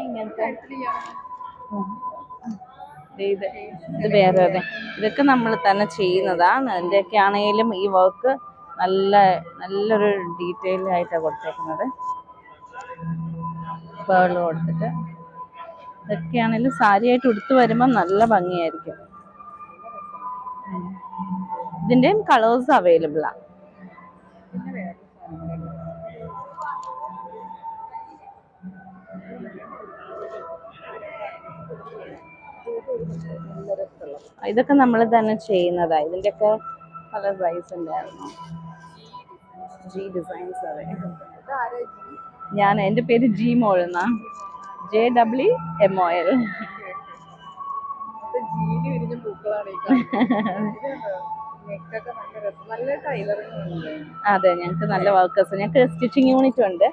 ഇങ്ങനത്തെ ഇത് വേറെ അതെ, ഇതൊക്കെ നമ്മൾ തന്നെ ചെയ്യുന്നതാണ്. ഇതിൻ്റെയൊക്കെ ആണെങ്കിലും ഈ വർക്ക് നല്ലൊരു ഡീറ്റെയിൽ ആയിട്ടാണ് കൊടുത്തേക്കുന്നത്. പേൾ കൊടുത്തിട്ട് ഇതൊക്കെയാണെങ്കിലും സാരിയായിട്ട് ഉടുത്ത് വരുമ്പോൾ നല്ല ഭംഗിയായിരിക്കും. ഇതിൻ്റെയും കളേഴ്സ് അവൈലബിൾ ആണ്. ഇതൊക്കെ നമ്മൾ തന്നെ ചെയ്യുന്നതാണ്. ഇതിൻ്റെയൊക്കെ പല പ്രൈസ് ഉണ്ടായിരുന്നു. G designs. അതെ, എൻ്റെ പേര് ജി മോൾ എന്നാ, JEEMOL. അതെ, ഞങ്ങൾക്ക് നല്ല വർക്കേഴ്സ്, ഞങ്ങൾക്ക് സ്റ്റിച്ചിങ് യൂണിറ്റ് ഉണ്ട്.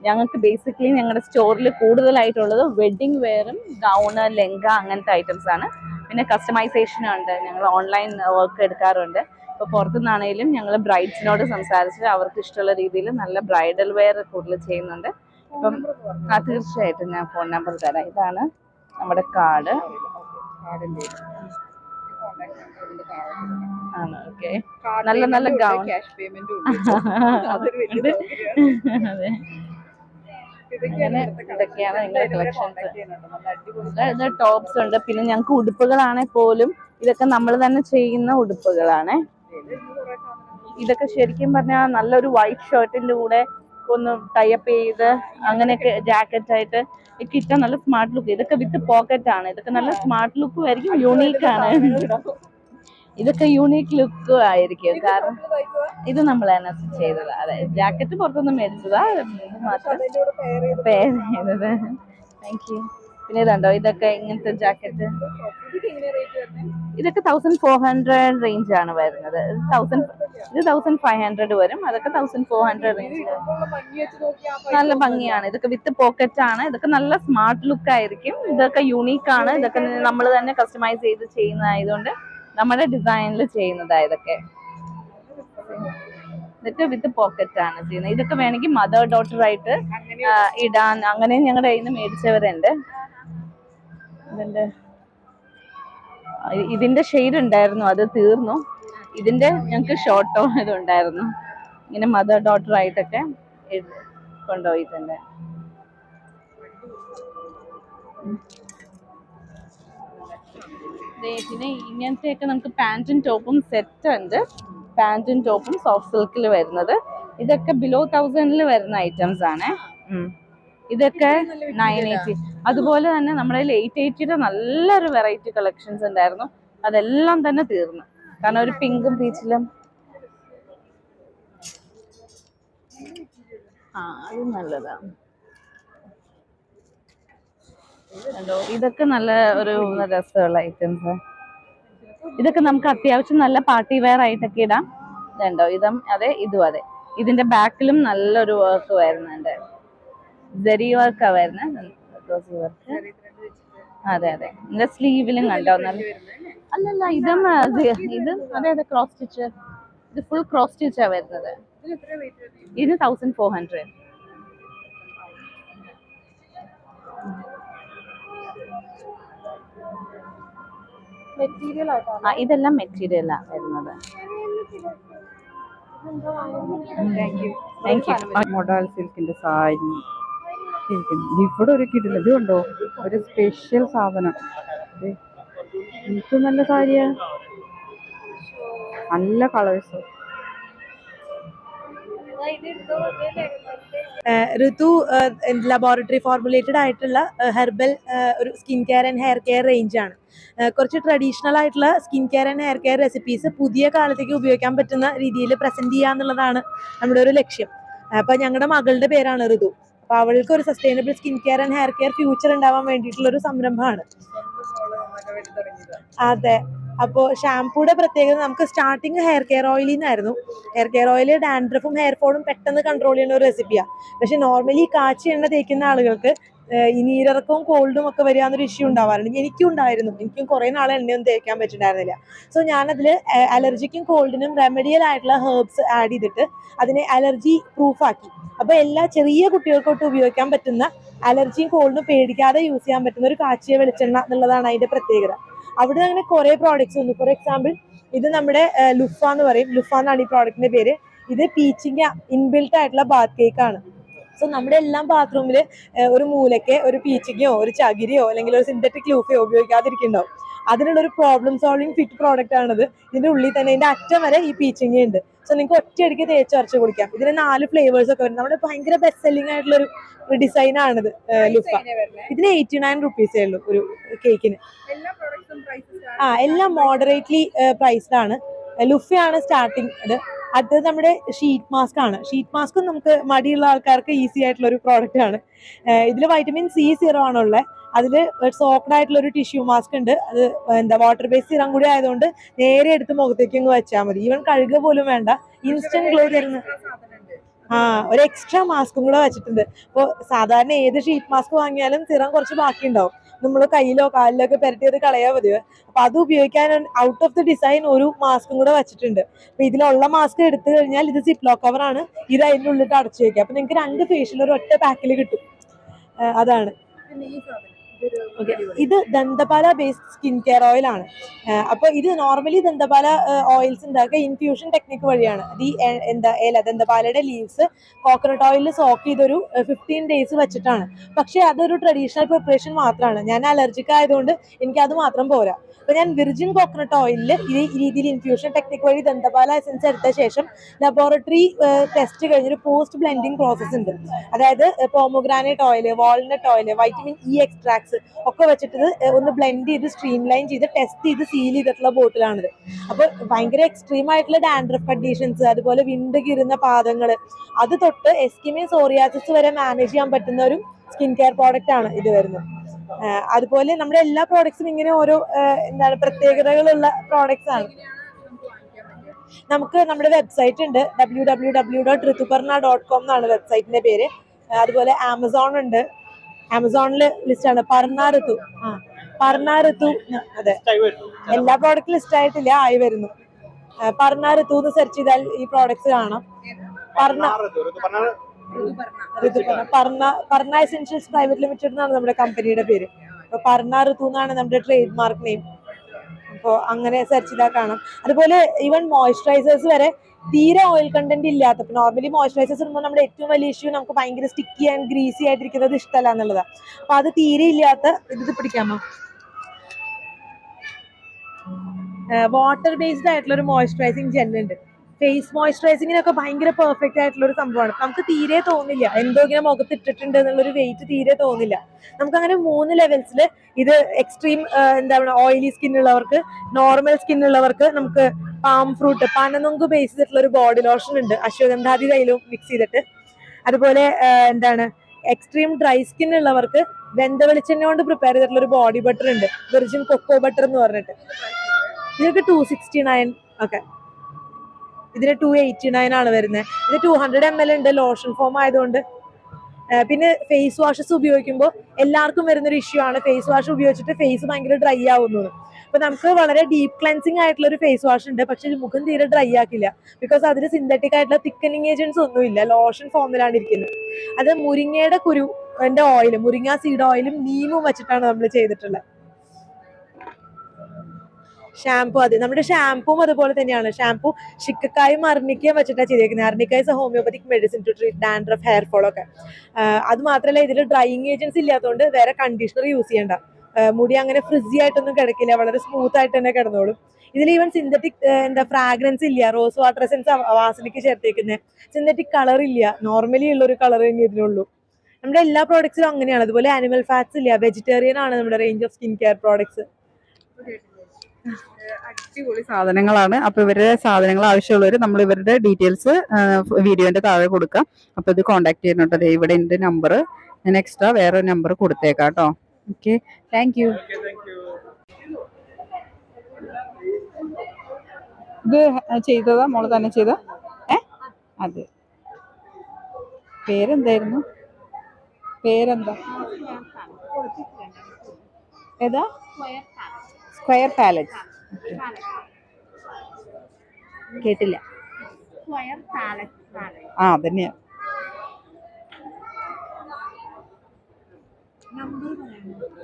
ഞങ്ങൾക്ക് ബേസിക്കലി ഞങ്ങളുടെ സ്റ്റോറിൽ കൂടുതലായിട്ടുള്ളത് വെഡ്ഡിങ് വെയറും ഗൗണ്, ലെങ്ക അങ്ങനത്തെ ഐറ്റംസ് ആണ്. പിന്നെ കസ്റ്റമൈസേഷനും ഉണ്ട്. ഞങ്ങൾ ഓൺലൈൻ വർക്ക് എടുക്കാറുണ്ട്. ഇപ്പോൾ പുറത്തുനിന്നാണെങ്കിലും ഞങ്ങൾ ബ്രൈഡ്സിനോട് സംസാരിച്ച് അവർക്ക് ഇഷ്ടമുള്ള രീതിയിൽ നല്ല ബ്രൈഡൽ വെയർ കൂടുതൽ ചെയ്യുന്നുണ്ട്. ഇപ്പം തീർച്ചയായിട്ടും ഞാൻ ഫോൺ നമ്പർ തരാം. ഇതാണ് നമ്മുടെ കാർഡ്. ആണ്, ഓക്കെ. നല്ല ഗൗൺ. അതെ, അങ്ങനെ ഇതൊക്കെയാണ് നിങ്ങളുടെ കളക്ഷൻസ്. ഇത് ടോപ്സ് ഉണ്ട്. പിന്നെ ഞങ്ങൾക്ക് ഉടുപ്പുകളാണെങ്കിൽ പോലും ഇതൊക്കെ നമ്മൾ തന്നെ ചെയ്യുന്ന ഉടുപ്പുകളാണ്. ഇതൊക്കെ ശരിക്കും പറഞ്ഞാൽ നല്ലൊരു വൈറ്റ് ഷർട്ടിന്റെ കൂടെ ഒന്ന് ടൈപ്പ് ചെയ്ത് അങ്ങനെയൊക്കെ ജാക്കറ്റ് ആയിട്ട് ഇട്ടാൽ നല്ല സ്മാർട്ട് ലുക്ക്. ഇതൊക്കെ വിത്ത് പോക്കറ്റ് ആണ്. ഇതൊക്കെ നല്ല സ്മാർട്ട് ലുക്കും ആയിരിക്കും, യൂണീക്ക് ആണ്. ഇതൊക്കെ യൂണീക്ക് ലുക്കും ആയിരിക്കും. കാരണം ഇത് നമ്മൾ തന്നെ ചെയ്തത്. അതെ, ജാക്കറ്റ് പുറത്തൊന്നും മേടിച്ചതാ, മാത്രം പെയർ ചെയ്തത്. Thank you. പിന്നെ ഇതുണ്ടോ, ഇതൊക്കെ ഇങ്ങനത്തെ ജാക്കറ്റ്. ഇതൊക്കെ 1400 റേഞ്ച് ആണ് വരുന്നത്. ഇത് 1500 വരും. അതൊക്കെ 1400 റേഞ്ച്. നല്ല ഭംഗിയാണ്. ഇതൊക്കെ വിത്ത് പോക്കറ്റ് ആണ്. ഇതൊക്കെ നല്ല സ്മാർട്ട് ലുക്ക് ആയിരിക്കും. ഇതൊക്കെ യൂണീക്ക് ആണ്. ഇതൊക്കെ നമ്മൾ തന്നെ കസ്റ്റമൈസ് ചെയ്ത് ചെയ്യുന്നതായതുകൊണ്ട് നമ്മുടെ ഡിസൈനിൽ ചെയ്യുന്നതാ. ഇതൊക്കെ വിത്ത് പോക്കറ്റ് ആണ് ചെയ്യുന്നത്. ഇതൊക്കെ വേണമെങ്കിൽ മദർ ഡോട്ടർ ആയിട്ട് ഇടാൻ, അങ്ങനെ ഞങ്ങളുടെ കയ്യിൽ നിന്ന് മേടിച്ചവരുണ്ട്. ഇതിന്റെ ഷെയ്ഡ് ഉണ്ടായിരുന്നു, അത് തീർന്നു. ഇതിന്റെ ഞങ്ങൾക്ക് ഷോർട്ടോ ഇതുണ്ടായിരുന്നു. ഇങ്ങനെ മദർ ഡോട്ടർ ആയിട്ടൊക്കെ കൊണ്ടുപോയിട്ടുണ്ട്. പിന്നെ ഇങ്ങനത്തെയൊക്കെ നമുക്ക് പാൻറ്റും ടോപ്പും സെറ്റ് ഉണ്ട്. പാൻറ്റും ടോപ്പും സോഫ്റ്റ് സിൽക്കിൽ വരുന്നത്. ഇതൊക്കെ ബിലോ 1000 വരുന്ന ഐറ്റംസ് ആണ്. ഇതൊക്കെ 980. അതുപോലെ തന്നെ നമ്മുടെ 880 നല്ലൊരു വെറൈറ്റി കളക്ഷൻസ് ഉണ്ടായിരുന്നു. അതെല്ലാം തന്നെ തീർന്നു. കാരണം ഒരു പിങ്കും പീച്ചിലും അത് നല്ലതാണ്. ഇതൊക്കെ നല്ല ഒരു രസമുള്ള ഐറ്റംസ്. ഇതൊക്കെ നമുക്ക് അത്യാവശ്യം നല്ല പാർട്ടി വെയർ ആയിട്ടൊക്കെ ഇടാം. ഇതുണ്ടോ, അതെ, ഇതും അതെ. ഇതിന്റെ ബാക്കിലും നല്ലൊരു വർക്ക് വരുന്നുണ്ട്. ജെറി വർക്കാ വരുന്നത്. അതെ അതെ, ഇതിന്റെ സ്ലീവിലും കണ്ടോ നല്ല. അല്ലല്ല, ഇത് അതെ അതെ, ക്രോസ് സ്റ്റിച്ച്. ഇത് ഫുൾ ക്രോസ് സ്റ്റിച്ചാ വരുന്നത്. ഇത് 1400. മെറ്റീരിയൽ ആയിട്ടാണ്. ആ, ഇതെല്ലാം മെറ്റീരിയലാ വരുന്നത്. Thank you. മൊഡാൾ സിൽക്കിന്റെ സാരി ഇവിടെ ഒരു കിട്ടില്ല. ഇത് കണ്ടോ, ഒരു സ്പെഷ്യൽ സാധനം. എനിക്ക് നല്ല സാരിയാ, നല്ല കളേഴ്സ്. ഋതു ലബോറട്ടറി ഫോർമുലേറ്റഡ് ആയിട്ടുള്ള ഹെർബൽ ഒരു skin care and hair care range ആണ്. കുറച്ച് ട്രഡീഷണൽ ആയിട്ടുള്ള skin care and hair care recipes പുതിയ കാലത്തേക്ക് ഉപയോഗിക്കാൻ പറ്റുന്ന രീതിയിൽ പ്രസന്റ് ചെയ്യുക എന്നുള്ളതാണ് നമ്മുടെ ഒരു ലക്ഷ്യം. അപ്പൊ ഞങ്ങളുടെ മകളുടെ പേരാണ് ഋതു. അപ്പൊ അവൾക്ക് ഒരു sustainable skin care and hair care future ഉണ്ടാവാൻ വേണ്ടിയിട്ടുള്ള ഒരു സംരംഭമാണ്. അതെ. അപ്പോൾ ഷാംപൂയുടെ പ്രത്യേകത, നമുക്ക് സ്റ്റാർട്ടിങ് ഹെയർ കെയർ ഓയിലിൽ നിന്നായിരുന്നു. ഹെയർ കെയർ ഓയിൽ ഡാൻഡ്രഫും ഹെയർ ഫോളും പെട്ടെന്ന് കൺട്രോൾ ചെയ്യുന്ന ഒരു റെസിപ്പിയാണ്. പക്ഷെ നോർമലി കാച്ചി എണ്ണ തേക്കുന്ന ആളുകൾക്ക് ഈ നീരിറക്കവും കോൾഡും ഒക്കെ വരികയെന്നൊരു ഇഷ്യൂ ഉണ്ടാവാറുണ്ട്. എനിക്കും ഉണ്ടായിരുന്നു. എനിക്കും കുറേ നാളെ എണ്ണയൊന്നും തേക്കാൻ പറ്റുന്നുണ്ടായിരുന്നില്ല. സോ ഞാനതിൽ അലർജിക്കും കോൾഡിനും റെമഡിയൽ ആയിട്ടുള്ള ഹെർബ്സ് ആഡ് ചെയ്തിട്ട് അതിനെ അലർജി പ്രൂഫാക്കി. അപ്പോൾ എല്ലാ ചെറിയ കുട്ടികൾക്കൊട്ട് ഉപയോഗിക്കാൻ പറ്റുന്ന, അലർജിയും കോൾഡും പേടിക്കാതെ യൂസ് ചെയ്യാൻ പറ്റുന്ന ഒരു കാച്ചിയ വെളിച്ചെണ്ണ എന്നുള്ളതാണ് അതിന്റെ പ്രത്യേകത. അവിടെ അങ്ങനെ കുറെ പ്രോഡക്ട്സ് വന്നു. ഫോർ എക്സാമ്പിൾ, ഇത് നമ്മുടെ ലുഫ എന്ന് പറയും. ലുഫ എന്നാണ് ഈ പ്രോഡക്റ്റിന്റെ പേര്. ഇത് പീച്ചിങ്ങ ഇൻബിൽട്ട് ആയിട്ടുള്ള ബാത്ത് കേക്ക് ആണ്. സോ നമ്മുടെ എല്ലാം ബാത്റൂമിൽ ഒരു മൂലയ്ക്ക് ഒരു പീച്ചിങ്ങയോ ഒരു ചകിരിയോ അല്ലെങ്കിൽ ഒരു സിന്തറ്റിക് ലൂഫയോ ഉപയോഗിക്കാതിരിക്കുന്നുണ്ടാവും. അതിനുള്ളൊരു പ്രോബ്ലം സോൾവിങ് ഫിറ്റ് പ്രോഡക്റ്റ് ആണിത്. ഇതിന്റെ ഉള്ളിൽ തന്നെ ഇതിന്റെ അറ്റം വരെ ഈ പീച്ചിങ്ങ ഉണ്ട്. സോ നിങ്ങൾക്ക് ഒറ്റയടിക്ക് തേച്ചരച്ച് കുടിക്കാം. ഇതിന് 4 ഫ്ലേവേഴ്സ് ഒക്കെ വരും. നമ്മുടെ ഭയങ്കര ബെസ്റ്റ് സെല്ലിംഗ് ആയിട്ടുള്ള ഒരു ഡിസൈൻ ആണിത് ലുഫ. ഇതിന് 89 റുപ്പീസേ ഉള്ളൂ ഒരു കേക്കിന്. എല്ലാം മോഡറേറ്റ്ലി പ്രൈസ്ഡ് ആണ്. ലുഫയാണ് സ്റ്റാർട്ടിങ്. അടുത്തത് നമ്മുടെ ഷീറ്റ് മാസ്ക് ആണ്. ഷീറ്റ് മാസ്ക് നമുക്ക് മടിയുള്ള ആൾക്കാർക്ക് ഈസി ആയിട്ടുള്ള ഒരു പ്രോഡക്റ്റ് ആണ്. ഇതിൽ വൈറ്റമിൻ സി സീറോ ആണുള്ളത്. അതിൽ സോക്ഡ് ആയിട്ടുള്ള ഒരു ടിഷ്യൂ മാസ്ക് ഉണ്ട്. അത് വാട്ടർ ബേസ്ഡ് സിറം കൂടി ആയതുകൊണ്ട് നേരെ എടുത്ത് മുഖത്തേക്ക് അങ്ങ് വെച്ചാൽ മതി. ഈവൻ കഴുകുക പോലും വേണ്ട. ഇൻസ്റ്റന്റ് ഗ്ലോ തരുന്ന ഒരു എക്സ്ട്രാ മാസ്കും കൂടെ വെച്ചിട്ടുണ്ട്. അപ്പോൾ സാധാരണ ഏത് ഷീറ്റ് മാസ്ക് വാങ്ങിയാലും സിറം കുറച്ച് ബാക്കി ഉണ്ടാവും. നമ്മൾ കയ്യിലോ കാലിലോ ഒക്കെ പുരട്ടിയത് കളയാൻ പതിവ്. അപ്പൊ അത് ഉപയോഗിക്കാൻ ഔട്ട് ഓഫ് ദി ഡിസൈൻ ഒരു മാസ്കും കൂടെ വെച്ചിട്ടുണ്ട്. അപ്പൊ ഇതിലുള്ള മാസ്ക് എടുത്തു കഴിഞ്ഞാൽ ഇത് സിപ്ലോ കവർ ആണ്. ഇത് അതിൻ്റെ ഉള്ളിട്ട് അടച്ചു വെക്കുക. അപ്പൊ നിങ്ങൾക്ക് 2 ഫേഷ്യൽ ഒരു ഒറ്റ പാക്കിൽ കിട്ടും. അതാണ്. ഇത് ദന്തപാല ബേസ്ഡ് സ്കിൻ കെയർ ഓയിൽ ആണ്. അപ്പൊ ഇത് നോർമലി ദന്തപാല ഓയിൽസ് ഉണ്ടാക്കുക ഇൻഫ്യൂഷൻ ടെക്നിക്ക് വഴിയാണ്. ഈ ദന്തപാലയുടെ ലീവ്സ് കോക്കനട്ട് ഓയിലിൽ സോക്ക് ചെയ്തൊരു 15 ഡേയ്സ് വെച്ചിട്ടാണ്. പക്ഷെ അതൊരു ട്രഡീഷണൽ പ്രിപ്പറേഷൻ മാത്രമാണ്. ഞാൻ അലർജിക് ആയതുകൊണ്ട് എനിക്ക് അത് മാത്രം പോരാ. അപ്പൊ ഞാൻ വിർജിൻ കോക്കനട്ട് ഓയിലിൽ ഈ രീതിയിൽ ഇൻഫ്യൂഷൻ ടെക്നിക്ക് വഴി ദന്തപാല എസൻസ് എടുത്ത ശേഷം ലബോറട്ടറി ടെസ്റ്റ് കഴിഞ്ഞൊരു പോസ്റ്റ് ബ്ലെൻഡിങ് പ്രോസസ് ഉണ്ട്. അതായത് pomegranate oil, walnut oil, vitamin E extracts ഒക്കെ വെച്ചിട്ട് ഒന്ന് ബ്ലെൻഡ് ചെയ്ത് സ്ട്രീം ലൈൻ ചെയ്ത് ടെസ്റ്റ് ചെയ്ത് സീൽ ചെയ്തിട്ടുള്ള ബോട്ടിലാണിത്. അപ്പോൾ ഭയങ്കര എക്സ്ട്രീം ആയിട്ടുള്ള ഡാൻഡ്രഫ് കണ്ടീഷൻസ്, അതുപോലെ വിണ്ട് കീറുന്ന പാദങ്ങൾ, അത് തൊട്ട് എസ്കിമയും സോറിയാസിസ് വരെ മാനേജ് ചെയ്യാൻ പറ്റുന്ന ഒരു സ്കിൻ കെയർ പ്രോഡക്റ്റ് ആണ് ഇത് വരുന്നത്. അതുപോലെ നമ്മുടെ എല്ലാ പ്രോഡക്ട്സും ഇങ്ങനെ ഓരോ പ്രത്യേകതകളുള്ള പ്രോഡക്ട്സ് ആണ്. നമുക്ക് നമ്മുടെ വെബ്സൈറ്റ് ഉണ്ട്, www.rituparna.com എന്നാണ് വെബ്സൈറ്റിന്റെ പേര്. അതുപോലെ ആമസോൺ ഉണ്ട്. ആമസോണിൽ ലിസ്റ്റ് ആണ് പർണ ഋതു. പർണ ഋതു. അതെ, എല്ലാ പ്രോഡക്റ്റും ലിസ്റ്റ് ആയിട്ടില്ല, ആയി വരുന്നു. പർണ ഋതു എന്ന് സെർച്ച് ചെയ്താൽ ഈ പ്രോഡക്ട്സ് കാണാം. പർണ എസെൻഷ്യൽസ് പ്രൈവറ്റ് ലിമിറ്റഡ് എന്നാണ് നമ്മുടെ കമ്പനിയുടെ പേര്. അപ്പൊ പർണ ഋതു എന്നാണ് നമ്മുടെ ട്രേഡ് മാർക്ക് നെയിം. അപ്പോൾ അങ്ങനെ സെർച്ച് ചെയ്താൽ കാണാം. അതുപോലെ ഈവൻ മോയ്സ്ചറൈസേഴ്സ് വരെ തീരെ ഓയിൽ കണ്ടന്റ് ഇല്ലാത്ത, നോർമലി മോയ്സ്ചറൈസേഴ്സ് ഇടുമ്പോൾ നമ്മുടെ ഏറ്റവും വലിയ ഇഷ്യൂ നമുക്ക് ഭയങ്കര സ്റ്റിക്കി ആൻഡ് ഗ്രീസി ആയിട്ടിരിക്കുന്നത് ഇഷ്ടമല്ല എന്നുള്ളതാണ്. അപ്പൊ അത് തീരെ ഇല്ലാത്ത ഇത് പിടിക്കാമോ, വാട്ടർ ബേസ്ഡ് ആയിട്ടുള്ള ഒരു മോയ്സ്ചറൈസിങ് ജെല്ലുണ്ട്. ഫേസ് മോയ്സ്ചറൈസിങ്ങിനൊക്കെ ഭയങ്കര പെർഫെക്റ്റ് ആയിട്ടുള്ള ഒരു സംഭവമാണ്. നമുക്ക് തീരെ തോന്നില്ല എന്തോ ഇങ്ങനെ മുഖത്ത് ഇട്ടിട്ടുണ്ട് എന്നുള്ളൊരു വെയിറ്റ് തീരെ തോന്നില്ല. നമുക്ക് അങ്ങനെ 3 ലെവൽസിൽ ഇത് എക്സ്ട്രീം ഓയിലി സ്കിൻ ഉള്ളവർക്ക്, നോർമൽ സ്കിൻ ഉള്ളവർക്ക് നമുക്ക് പാം ഫ്രൂട്ട്, പനനൊങ്ക് ബേസ് ചെയ്തിട്ടുള്ള ഒരു ബോഡി ലോഷൻ ഉണ്ട്, അശ്വഗന്ധാദി തൈലവും മിക്സ് ചെയ്തിട്ട്. അതുപോലെ എക്സ്ട്രീം ഡ്രൈ സ്കിൻ ഉള്ളവർക്ക് വെന്ത വെളിച്ചെണ്ണ കൊണ്ട് പ്രിപ്പയർ ചെയ്തിട്ടുള്ള ഒരു ബോഡി ബട്ടർ ഉണ്ട്, വെർജിൻ കൊക്കോ ബട്ടർ എന്ന് പറഞ്ഞിട്ട്. ഇതൊക്കെ 269. ഓക്കെ, ഇതിന് 289 ആണ് വരുന്നത്. ഇത് 200 ml ഉണ്ട്, ലോഷൻ ഫോം ആയതുകൊണ്ട് പിന്നെ ഫേസ് വാഷസ് ഉപയോഗിക്കുമ്പോൾ എല്ലാവർക്കും വരുന്നൊരു ഇഷ്യൂ ആണ് ഫേസ് വാഷ് ഉപയോഗിച്ചിട്ട് ഫേസ് ഭയങ്കര ഡ്രൈ ആവുന്നത്. അപ്പൊ നമുക്ക് വളരെ ഡീപ്പ് ക്ലെൻസിങ് ആയിട്ടുള്ള ഒരു ഫേസ് വാഷ് ഉണ്ട്, പക്ഷെ മുഖം തീരെ ഡ്രൈ ആക്കില്ല. ബിക്കോസ് അതിന് സിന്തറ്റിക് ആയിട്ടുള്ള തിക്കനിങ് ഏജൻസ് ഒന്നുമില്ല, ലോഷൻ ഫോമിലാണ് ഇരിക്കുന്നത്. അത് മുരിങ്ങയുടെ കുരുന്റെ ഓയിലും മുരിങ്ങ സീഡ് ഓയിലും നീമും വെച്ചിട്ടാണ് നമ്മൾ ചെയ്തിട്ടുള്ളത്. ഷാംപൂ അതെ, നമ്മുടെ ഷാംപൂവും അതുപോലെ തന്നെയാണ്. ഷാംപൂ ശിക്കക്കായും അർണിക്കയും വെച്ചിട്ടാണ് ചെയ്തേക്കുന്നത്. Arnica is a homeopathic medicine to treat dandruff, hair fall ഒക്കെ. അത് മാത്രമല്ല ഇതിൽ ഡ്രൈയിങ് ഏജൻസ് ഇല്ലാത്തതുകൊണ്ട് വേറെ കണ്ടീഷണർ യൂസ് ചെയ്യണ്ട. മുടി അങ്ങനെ ഫ്രിസി ആയിട്ടൊന്നും കിടക്കില്ല, വളരെ സ്മൂത്ത് ആയിട്ട് തന്നെ കിടന്നോളും. ഇതിൽ ഈവൻ സിന്തറ്റിക് ഫ്രാഗ്രൻസ് ഇല്ല, റോസ് വാട്ടർ എസൻസ് വാസനയ്ക്ക് ചേർത്തേക്കുന്നത്. സിന്തറ്റിക് കളർ ഇല്ല, നോർമലി ഉള്ള ഒരു കളർ തന്നെ ഇതിനുള്ളൂ. നമ്മുടെ എല്ലാ പ്രോഡക്ട്സിലും അങ്ങനെയാണ്. അതുപോലെ ആനിമൽ ഫാറ്റ്സ് ഇല്ല, വെജിറ്റേറിയൻ ആണ് നമ്മുടെ range of skin care products. അടിപൊളി സാധനങ്ങളാണ്. അപ്പൊ ഇവരുടെ സാധനങ്ങൾ ആവശ്യമുള്ളവർ നമ്മൾ ഇവരുടെ ഡീറ്റെയിൽസ് വീഡിയോന്റെ താഴെ കൊടുക്കാം. അപ്പൊ ഇത് കോൺടാക്ട് ചെയ്യുന്നുണ്ട്. ദേ ഇവിടെ എൻ്റെ നമ്പർ ഞാൻ എക്സ്ട്രാ വേറെ നമ്പർ കൊടുത്തേക്കാം കേട്ടോ. Okay, thank you. ഇത് ചെയ്തതാ മോള് തന്നെ ചെയ്ത? അതെ. പേരെന്തായിരുന്നു? പേരെന്താ? ഏതാ? Square palette. കേട്ടില്ല. ആ അതന്നെയാ. നമ്പർ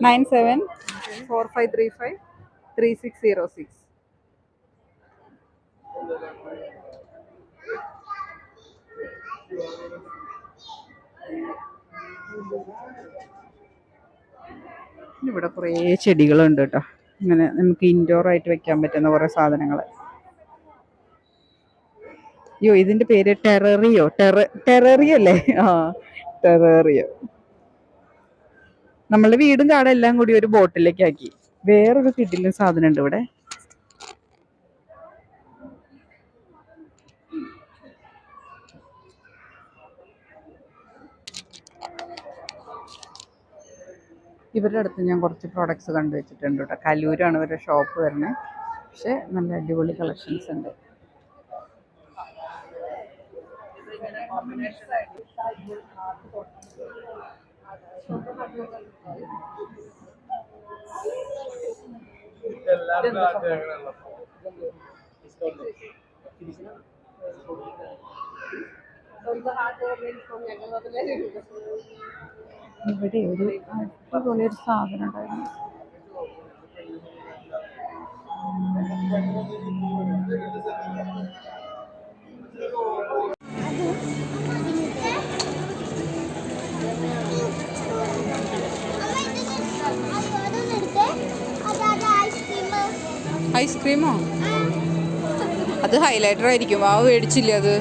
9745353606. ഇവിടെ കുറേ ചെടികളുണ്ട് കേട്ടോ. ഇങ്ങനെ നമുക്ക് ഇൻഡോർ ആയിട്ട് വെക്കാൻ പറ്റുന്ന കുറേ സാധനങ്ങൾ. അയ്യോ, ഇതിന്റെ പേര് ടെററിയോ? ടെററിയോ അല്ലേ? ആ, ടെററിയോ. നമ്മളുടെ വീടും കാടും എല്ലാം കൂടി ഒരു ബോട്ടിലേക്ക് ആക്കി. വേറൊരു കിടിലൻ സാധനം ഉണ്ട് ഇവിടെ. ഇവരുടെ അടുത്ത് ഞാൻ കുറച്ച് പ്രോഡക്ട്സ് കണ്ടുവച്ചിട്ടുണ്ട് കേട്ടോ. കലൂരാണ് ഇവരുടെ ഷോപ്പ് വരുന്നത്, പക്ഷെ നല്ല അടിപൊളി കളക്ഷൻസ് ഉണ്ട്. ഇവിടെ ഒരു അടിപൊളി ഒരു സാധനം ഉണ്ടായിരുന്നു. ഐസ്ക്രീമോ? അത് ഹൈലൈറ്റർ ആയിരിക്കും. ആ മേടിച്ചില്ല അത്.